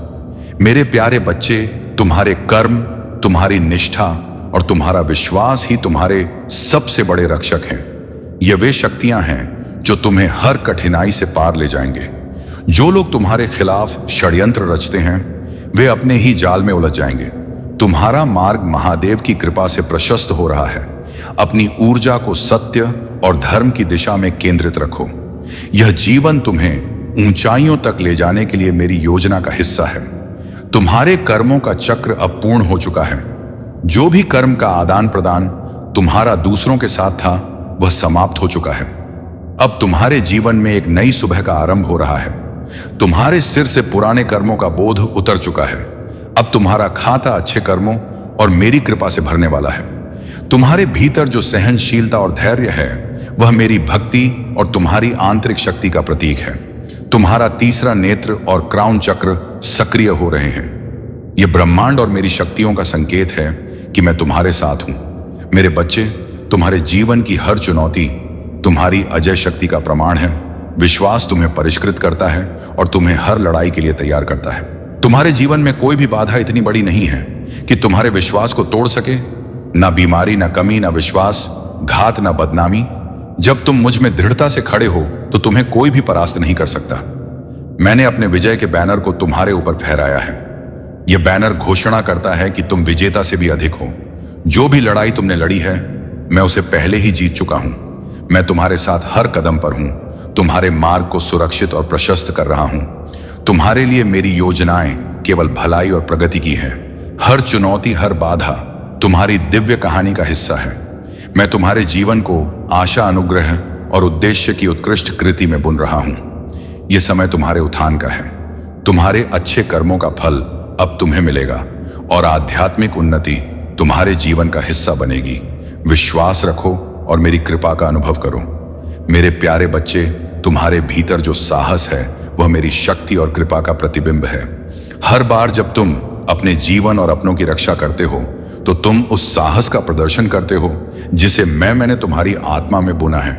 मेरे प्यारे बच्चे, तुम्हारे कर्म, तुम्हारी निष्ठा और तुम्हारा विश्वास ही तुम्हारे सबसे बड़े रक्षक हैं। ये वे शक्तियां हैं जो तुम्हें हर कठिनाई से पार ले जाएंगे। जो लोग तुम्हारे खिलाफ षड्यंत्र रचते हैं, वे अपने ही जाल में उलझ जाएंगे। तुम्हारा मार्ग महादेव की कृपा से प्रशस्त हो रहा है। अपनी ऊर्जा को सत्य और धर्म की दिशा में केंद्रित रखो। यह जीवन तुम्हें ऊंचाइयों तक ले जाने के लिए मेरी योजना का हिस्सा है। तुम्हारे कर्मों का चक्र अब पूर्ण हो चुका है। जो भी कर्म का आदान प्रदान तुम्हारा दूसरों के साथ था, वह समाप्त हो चुका है। अब तुम्हारे जीवन में एक नई सुबह का आरंभ हो रहा है। तुम्हारे सिर से पुराने कर्मों का बोझ उतर चुका है। अब तुम्हारा खाता अच्छे कर्मों और मेरी कृपा से भरने वाला है। तुम्हारे भीतर जो सहनशीलता और धैर्य है, वह मेरी भक्ति और तुम्हारी आंतरिक शक्ति का प्रतीक है। तुम्हारा तीसरा नेत्र और क्राउन चक्र सक्रिय हो रहे हैं। यह ब्रह्मांड और मेरी शक्तियों का संकेत है कि मैं तुम्हारे साथ हूं। मेरे बच्चे, तुम्हारे जीवन की हर चुनौती तुम्हारी अजय शक्ति का प्रमाण है। विश्वास तुम्हें परिष्कृत करता है और तुम्हें हर लड़ाई के लिए तैयार करता है। तुम्हारे जीवन में कोई भी बाधा इतनी बड़ी नहीं है कि तुम्हारे विश्वास को तोड़ सके। ना बीमारी, ना कमी, ना विश्वास घात, ना बदनामी। जब तुम मुझ में दृढ़ता से खड़े हो तो तुम्हें कोई भी परास्त नहीं कर सकता। मैंने अपने विजय के बैनर को तुम्हारे ऊपर फहराया है। यह बैनर घोषणा करता है कि तुम विजेता से भी अधिक हो। जो भी लड़ाई तुमने लड़ी है, मैं उसे पहले ही जीत चुका हूं। मैं तुम्हारे साथ हर कदम पर हूं। तुम्हारे मार्ग को सुरक्षित और प्रशस्त कर रहा हूं। तुम्हारे लिए मेरी योजनाएं केवल भलाई और प्रगति की हैं। हर चुनौती, हर बाधा तुम्हारी दिव्य कहानी का हिस्सा है। मैं तुम्हारे जीवन को आशा, अनुग्रह और उद्देश्य की उत्कृष्ट कृति में बुन रहा हूं। यह समय तुम्हारे उत्थान का है। तुम्हारे अच्छे कर्मों का फल अब तुम्हें मिलेगा और आध्यात्मिक उन्नति तुम्हारे जीवन का हिस्सा बनेगी। विश्वास रखो और मेरी कृपा का अनुभव करो। मेरे प्यारे बच्चे, तुम्हारे भीतर जो साहस है, वह मेरी शक्ति और कृपा का प्रतिबिंब है। हर बार जब तुम अपने जीवन और अपनों की रक्षा करते हो, तो तुम उस साहस का प्रदर्शन करते हो जिसे मैंने तुम्हारी आत्मा में बुना है।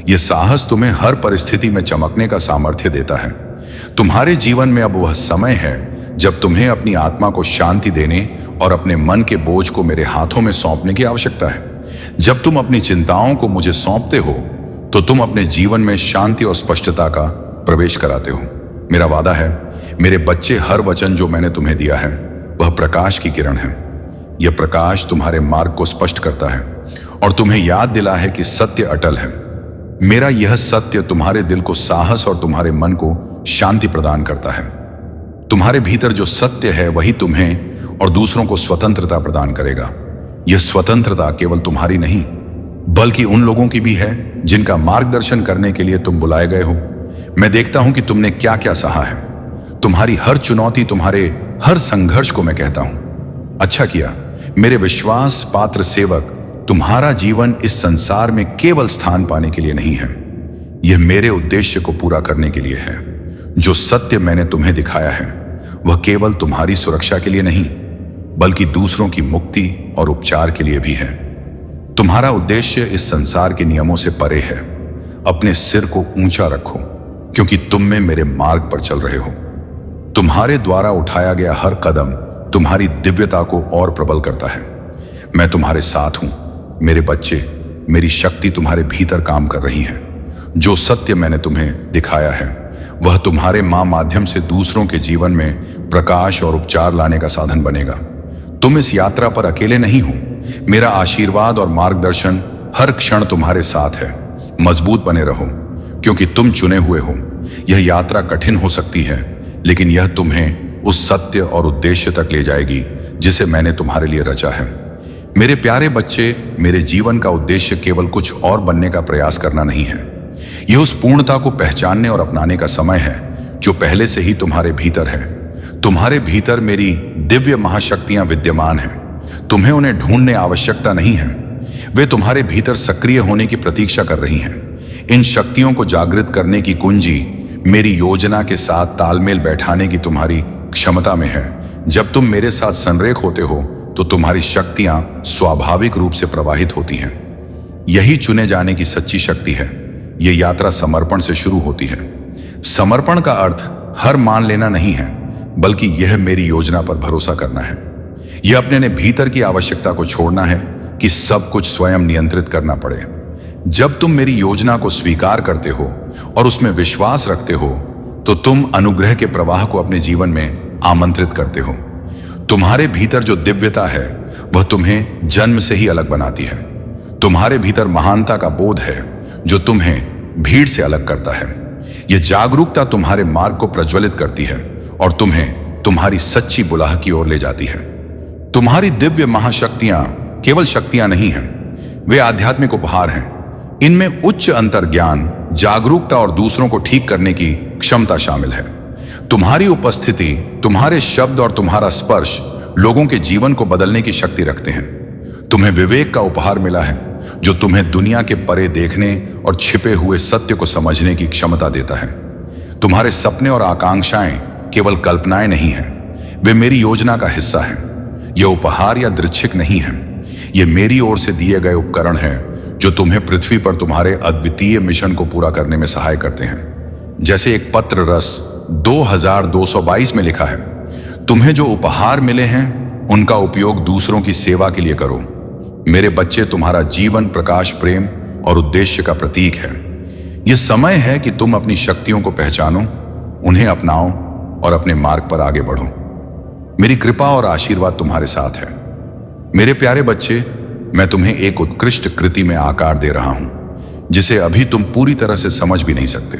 यह साहस तुम्हें हर परिस्थिति में चमकने का सामर्थ्य देता है। तुम्हारे जीवन में अब वह समय है जब तुम्हें अपनी आत्मा को शांति देने और अपने मन के बोझ को मेरे हाथों में सौंपने की आवश्यकता है। जब तुम अपनी चिंताओं को मुझे सौंपते हो, तो तुम अपने जीवन में शांति और स्पष्टता का प्रवेश कराते हो। मेरा वादा है, मेरे बच्चे, हर वचन जो मैंने तुम्हें दिया है, वह प्रकाश की किरण है। यह प्रकाश तुम्हारे मार्ग को स्पष्ट करता है और तुम्हें याद दिला है कि सत्य अटल है। मेरा यह सत्य तुम्हारे दिल को साहस और तुम्हारे मन को शांति प्रदान करता है। तुम्हारे भीतर जो सत्य है, वही तुम्हें और दूसरों को स्वतंत्रता प्रदान करेगा। यह स्वतंत्रता केवल तुम्हारी नहीं, बल्कि उन लोगों की भी है जिनका मार्गदर्शन करने के लिए तुम बुलाए गए हो। मैं देखता हूं कि तुमने क्या क्या सहा है। तुम्हारी हर चुनौती, तुम्हारे हर संघर्ष को मैं कहता हूं, अच्छा किया मेरे विश्वास पात्र सेवक। तुम्हारा जीवन इस संसार में केवल स्थान पाने के लिए नहीं है, यह मेरे उद्देश्य को पूरा करने के लिए है। जो सत्य मैंने तुम्हें दिखाया है, वह केवल तुम्हारी सुरक्षा के लिए नहीं, बल्कि दूसरों की मुक्ति और उपचार के लिए भी है। तुम्हारा उद्देश्य इस संसार के नियमों से परे है। अपने सिर को ऊंचा रखो, क्योंकि तुम में मेरे मार्ग पर चल रहे हो। तुम्हारे द्वारा उठाया गया हर कदम तुम्हारी दिव्यता को और प्रबल करता है। मैं तुम्हारे साथ हूं मेरे बच्चे। मेरी शक्ति तुम्हारे भीतर काम कर रही है। जो सत्य मैंने तुम्हें दिखाया है वह तुम्हारे माध्यम से दूसरों के जीवन में प्रकाश और उपचार लाने का साधन बनेगा। तुम इस यात्रा पर अकेले नहीं हो। मेरा आशीर्वाद और मार्गदर्शन हर क्षण तुम्हारे साथ है। मजबूत बने रहो, क्योंकि तुम चुने हुए हो। यह यात्रा कठिन हो सकती है, लेकिन यह तुम्हें उस सत्य और उद्देश्य तक ले जाएगी जिसे मैंने तुम्हारे लिए रचा है। मेरे प्यारे बच्चे, मेरे जीवन का उद्देश्य केवल कुछ और बनने का प्रयास करना नहीं है। यह उस पूर्णता को पहचानने और अपनाने का समय है जो पहले से ही तुम्हारे भीतर है। तुम्हारे भीतर मेरी दिव्य महाशक्तियां विद्यमान हैं। तुम्हें उन्हें ढूंढने आवश्यकता नहीं है। वे तुम्हारे भीतर सक्रिय होने की प्रतीक्षा कर रही हैं। इन शक्तियों को जागृत करने की कुंजी मेरी योजना के साथ तालमेल बैठाने की तुम्हारी क्षमता में है। जब तुम मेरे साथ संरेख होते हो तो तुम्हारी शक्तियां स्वाभाविक रूप से प्रवाहित होती हैं। यही चुने जाने की सच्ची शक्ति है। यह यात्रा समर्पण से शुरू होती है। समर्पण का अर्थ हर मान लेना नहीं है, बल्कि यह मेरी योजना पर भरोसा करना है। यह अपने भीतर की आवश्यकता को छोड़ना है कि सब कुछ स्वयं नियंत्रित करना पड़े। जब तुम मेरी योजना को स्वीकार करते हो और उसमें विश्वास रखते हो तो तुम अनुग्रह के प्रवाह को अपने जीवन में आमंत्रित करते हो। तुम्हारे भीतर जो दिव्यता है वह तुम्हें जन्म से ही अलग बनाती है। तुम्हारे भीतर महानता का बोध है जो तुम्हें भीड़ से अलग करता है। यह जागरूकता तुम्हारे मार्ग को प्रज्वलित करती है और तुम्हें तुम्हारी सच्ची बुलाह की ओर ले जाती है। तुम्हारी दिव्य महाशक्तियां केवल शक्तियां नहीं हैं, वे आध्यात्मिक उपहार हैं। इनमें उच्च अंतर्ज्ञान, जागरूकता और दूसरों को ठीक करने की क्षमता शामिल है। तुम्हारी उपस्थिति, तुम्हारे शब्द और तुम्हारा स्पर्श लोगों के जीवन को बदलने की शक्ति रखते हैं। तुम्हें विवेक का उपहार मिला है जो तुम्हें दुनिया के परे देखने और छिपे हुए सत्य को समझने की क्षमता देता है। तुम्हारे सपने और आकांक्षाएं केवल कल्पनाएं नहीं हैं, वे मेरी योजना का हिस्सा हैं। यह उपहार या दृच्छिक नहीं है, ये मेरी ओर से दिए गए उपकरण हैं जो तुम्हें पृथ्वी पर तुम्हारे अद्वितीय मिशन को पूरा करने में सहाय करते हैं। जैसे एक पत्र रस 2222 में लिखा है, तुम्हें जो उपहार मिले हैं उनका उपयोग दूसरों की सेवा के लिए करो। मेरे बच्चे, तुम्हारा जीवन प्रकाश, प्रेम और उद्देश्य का प्रतीक है। यह समय है कि तुम अपनी शक्तियों को पहचानो, उन्हें अपनाओ और अपने मार्ग पर आगे बढ़ो। मेरी कृपा और आशीर्वाद तुम्हारे साथ है। मेरे प्यारे बच्चे, मैं तुम्हें एक उत्कृष्ट कृति में आकार दे रहा हूं जिसे अभी तुम पूरी तरह से समझ भी नहीं सकते।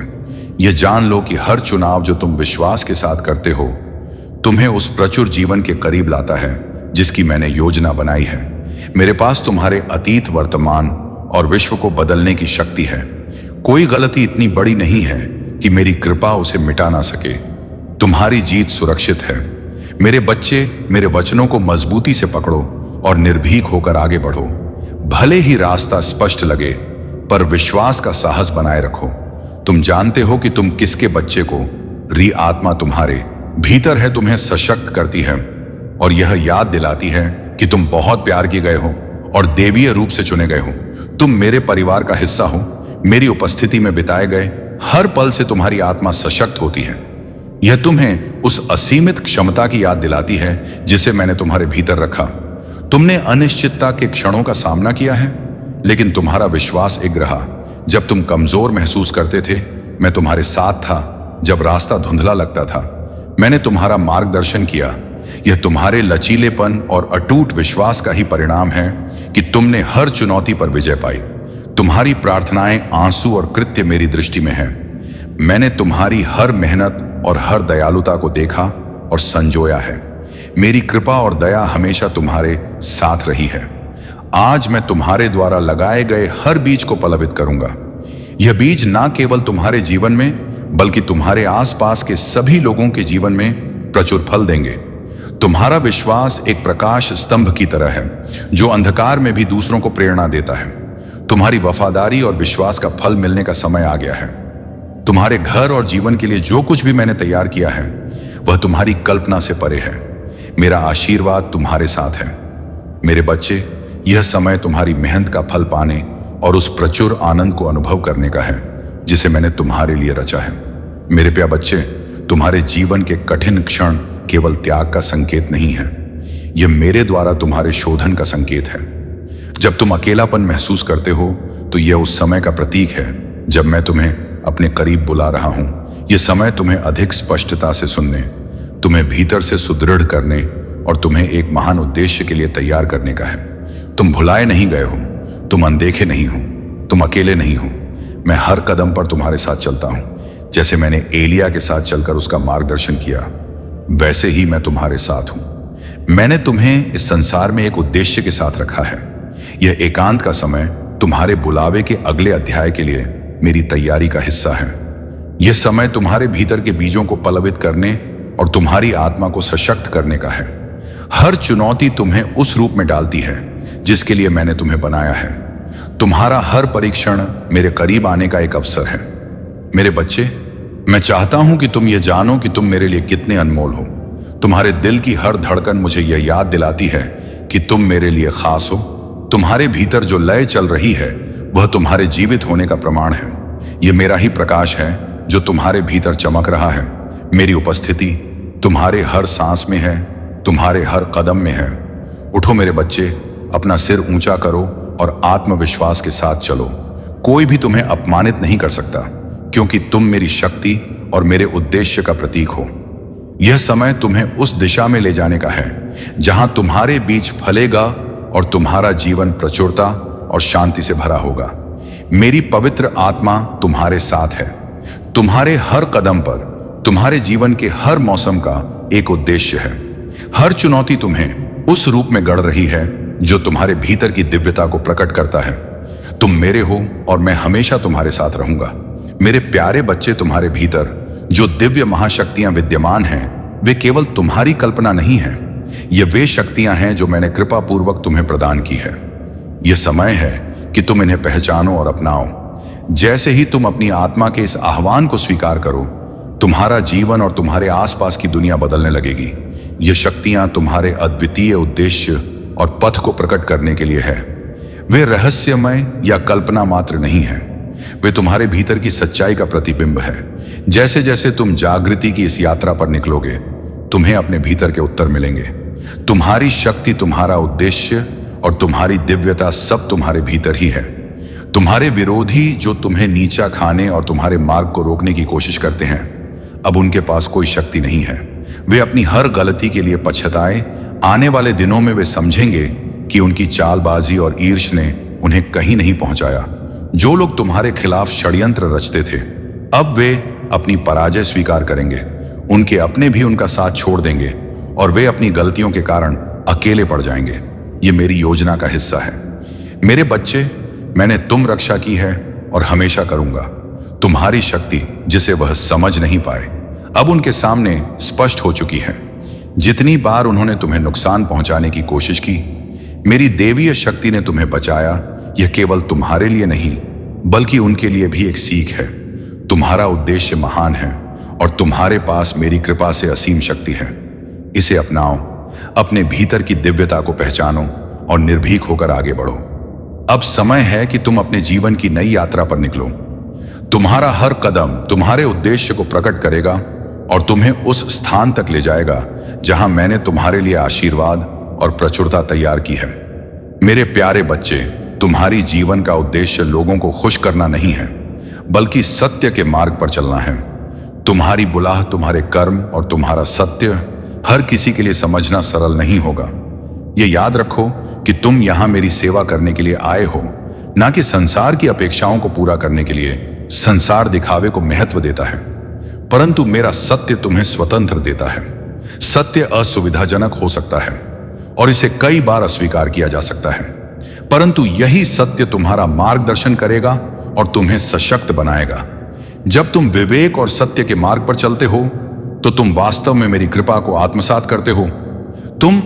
यह जान लो कि हर चुनाव जो तुम विश्वास के साथ करते हो तुम्हें उस प्रचुर जीवन के करीब लाता है जिसकी मैंने योजना बनाई है। मेरे पास तुम्हारे अतीत, वर्तमान और विश्व को बदलने की शक्ति है। कोई गलती इतनी बड़ी नहीं है कि मेरी कृपा उसे मिटा ना सके। तुम्हारी जीत सुरक्षित है। मेरे बच्चे, मेरे वचनों को मजबूती से पकड़ो और निर्भीक होकर आगे बढ़ो। भले ही रास्ता स्पष्ट लगे, पर विश्वास का साहस बनाए रखो। तुम जानते हो कि तुम किसके बच्चे को। री आत्मा तुम्हारे भीतर है, तुम्हें सशक्त करती है और यह याद दिलाती है कि तुम बहुत प्यार किए गए हो और देवीय रूप से चुने गए हो। तुम मेरे परिवार का हिस्सा हो। मेरी उपस्थिति में बिताए गए हर पल से तुम्हारी आत्मा सशक्त होती है। यह तुम्हें उस असीमित क्षमता की याद दिलाती है जिसे मैंने तुम्हारे भीतर रखा। तुमने अनिश्चितता के क्षणों का सामना किया है, लेकिन तुम्हारा विश्वास एक रहा। जब तुम कमजोर महसूस करते थे, मैं तुम्हारे साथ था। जब रास्ता धुंधला लगता था, मैंने तुम्हारा मार्गदर्शन किया। यह तुम्हारे लचीलेपन और अटूट विश्वास का ही परिणाम है कि तुमने हर चुनौती पर विजय पाई। तुम्हारी प्रार्थनाएं, आंसू और कृत्य मेरी दृष्टि में है। मैंने तुम्हारी हर मेहनत और हर दयालुता को देखा और संजोया है। मेरी कृपा और दया हमेशा तुम्हारे साथ रही है। आज मैं तुम्हारे द्वारा लगाए गए हर बीज को पलवित करूंगा। यह बीज ना केवल तुम्हारे जीवन में, बल्कि तुम्हारे आसपास के सभी लोगों के जीवन में प्रचुर फल देंगे। तुम्हारा विश्वास एक प्रकाश स्तंभ की तरह है जो अंधकार में भी दूसरों को प्रेरणा देता है। तुम्हारी वफादारी और विश्वास का फल मिलने का समय आ गया है। तुम्हारे घर और जीवन के लिए जो कुछ भी मैंने तैयार किया है वह तुम्हारी कल्पना से परे है। मेरा आशीर्वाद तुम्हारे साथ है। मेरे बच्चे, यह समय तुम्हारी मेहनत का फल पाने और उस प्रचुर आनंद को अनुभव करने का है जिसे मैंने तुम्हारे लिए रचा है। मेरे प्यारे बच्चे, तुम्हारे जीवन के कठिन क्षण केवल त्याग का संकेत नहीं है, यह मेरे द्वारा तुम्हारे शोधन का संकेत है। जब तुम अकेलापन महसूस करते हो तो यह उस समय का प्रतीक है जब मैं तुम्हें अपने करीब बुला रहा हूं। यह समय तुम्हें अधिक स्पष्टता से सुनने, तुम्हें भीतर से सुदृढ़ करने और तुम्हें एक महान उद्देश्य के लिए तैयार करने का है। तुम भुलाए नहीं गए हो, तुम अनदेखे नहीं हो, तुम अकेले नहीं हो। मैं हर कदम पर तुम्हारे साथ चलता हूं। जैसे मैंने एलिया के साथ चलकर उसका मार्गदर्शन किया, वैसे ही मैं तुम्हारे साथ हूं। मैंने तुम्हें इस संसार में एक उद्देश्य के साथ रखा है। यह एकांत का समय तुम्हारे बुलावे के अगले अध्याय के लिए मेरी तैयारी का हिस्सा है। यह समय तुम्हारे भीतर के बीजों को पलवित करने और तुम्हारी आत्मा को सशक्त करने का है। हर चुनौती तुम्हें उस रूप में डालती है जिसके लिए मैंने तुम्हें बनाया है। तुम्हारा हर परीक्षण मेरे करीब आने का एक अवसर है। मेरे बच्चे, मैं चाहता हूं कि तुम ये जानो कि तुम मेरे लिए कितने अनमोल हो। तुम्हारे दिल की हर धड़कन मुझे यह याद दिलाती है कि तुम मेरे लिए खास हो। तुम्हारे भीतर जो लय चल रही है वह तुम्हारे जीवित होने का प्रमाण है। यह मेरा ही प्रकाश है जो तुम्हारे भीतर चमक रहा है। मेरी उपस्थिति तुम्हारे हर सांस में है, तुम्हारे हर कदम में है। उठो मेरे बच्चे, अपना सिर ऊंचा करो और आत्मविश्वास के साथ चलो। कोई भी तुम्हें अपमानित नहीं कर सकता, क्योंकि तुम मेरी शक्ति और मेरे उद्देश्य का प्रतीक हो। यह समय तुम्हें उस दिशा में ले जाने का है जहां तुम्हारे बीच फलेगा और तुम्हारा जीवन प्रचुरता और शांति से भरा होगा। मेरी पवित्र आत्मा तुम्हारे साथ है। तुम्हारे हर कदम पर, तुम्हारे जीवन के हर मौसम का एक उद्देश्य है। हर चुनौती तुम्हें उस रूप में गढ़ रही है जो तुम्हारे भीतर की दिव्यता को प्रकट करता है। तुम मेरे हो और मैं हमेशा तुम्हारे साथ रहूंगा। मेरे प्यारे बच्चे, तुम्हारे भीतर जो दिव्य महाशक्तियां विद्यमान हैं, वे केवल तुम्हारी कल्पना नहीं हैं। ये वे शक्तियां हैं जो मैंने कृपा पूर्वक तुम्हें प्रदान की है। यह समय है कि तुम इन्हें पहचानो और अपनाओ। जैसे ही तुम अपनी आत्मा के इस आह्वान को स्वीकार करो, तुम्हारा जीवन और तुम्हारे आसपास की दुनिया बदलने लगेगी। ये शक्तियां तुम्हारे अद्वितीय उद्देश्य और पथ को प्रकट करने के लिए है। वे रहस्यमय या कल्पना मात्र नहीं है, वे तुम्हारे भीतर की सच्चाई का प्रतिबिंब है। जैसे जैसे तुम जागृति की इस यात्रा पर निकलोगे, तुम्हें अपने भीतर के उत्तर मिलेंगे। तुम्हारी शक्ति, तुम्हारा उद्देश्य और तुम्हारी दिव्यता सब तुम्हारे भीतर ही है। तुम्हारे विरोधी जो तुम्हें नीचा खाने और तुम्हारे मार्ग को रोकने की कोशिश करते हैं, अब उनके पास कोई शक्ति नहीं है। वे अपनी हर गलती के लिए पछताए। आने वाले दिनों में वे समझेंगे कि उनकी चालबाजी और ईर्ष्या ने उन्हें कहीं नहीं पहुंचाया। जो लोग तुम्हारे खिलाफ षड्यंत्र रचते थे, अब वे अपनी पराजय स्वीकार करेंगे। उनके अपने भी उनका साथ छोड़ देंगे और वे अपनी गलतियों के कारण अकेले पड़ जाएंगे। ये मेरी योजना का हिस्सा है। मेरे बच्चे, मैंने तुम रक्षा की है और हमेशा करूंगा। तुम्हारी शक्ति, जिसे वह समझ नहीं पाए, अब उनके सामने स्पष्ट हो चुकी है। जितनी बार उन्होंने तुम्हें नुकसान पहुंचाने की कोशिश की, मेरी देवीय शक्ति ने तुम्हें बचाया। यह केवल तुम्हारे लिए नहीं, बल्कि उनके लिए भी एक सीख है। तुम्हारा उद्देश्य महान है और तुम्हारे पास मेरी कृपा से असीम शक्ति है। इसे अपनाओ, अपने भीतर की दिव्यता को पहचानो और निर्भीक होकर आगे बढ़ो। अब समय है कि तुम अपने जीवन की नई यात्रा पर निकलो। तुम्हारा हर कदम तुम्हारे उद्देश्य को प्रकट करेगा और तुम्हें उस स्थान तक ले जाएगा जहां मैंने तुम्हारे लिए आशीर्वाद और प्रचुरता तैयार की है। मेरे प्यारे बच्चे, तुम्हारी जीवन का उद्देश्य लोगों को खुश करना नहीं है, बल्कि सत्य के मार्ग पर चलना है। तुम्हारी बुलाह, तुम्हारे कर्म और तुम्हारा सत्य हर किसी के लिए समझना सरल नहीं होगा। ये याद रखो कि तुम यहां मेरी सेवा करने के लिए आए हो, ना कि संसार की अपेक्षाओं को पूरा करने के लिए। संसार दिखावे को महत्व देता है, परंतु मेरा सत्य तुम्हें स्वतंत्र देता है। सत्य असुविधाजनक हो सकता है और इसे कई बार अस्वीकार किया जा सकता है, परंतु यही सत्य तुम्हारा मार्गदर्शन करेगा और तुम्हें सशक्त बनाएगा। जब तुम विवेक और सत्य के मार्ग पर चलते हो, तो तुम वास्तव में मेरी कृपा को आत्मसात करते हो। तुम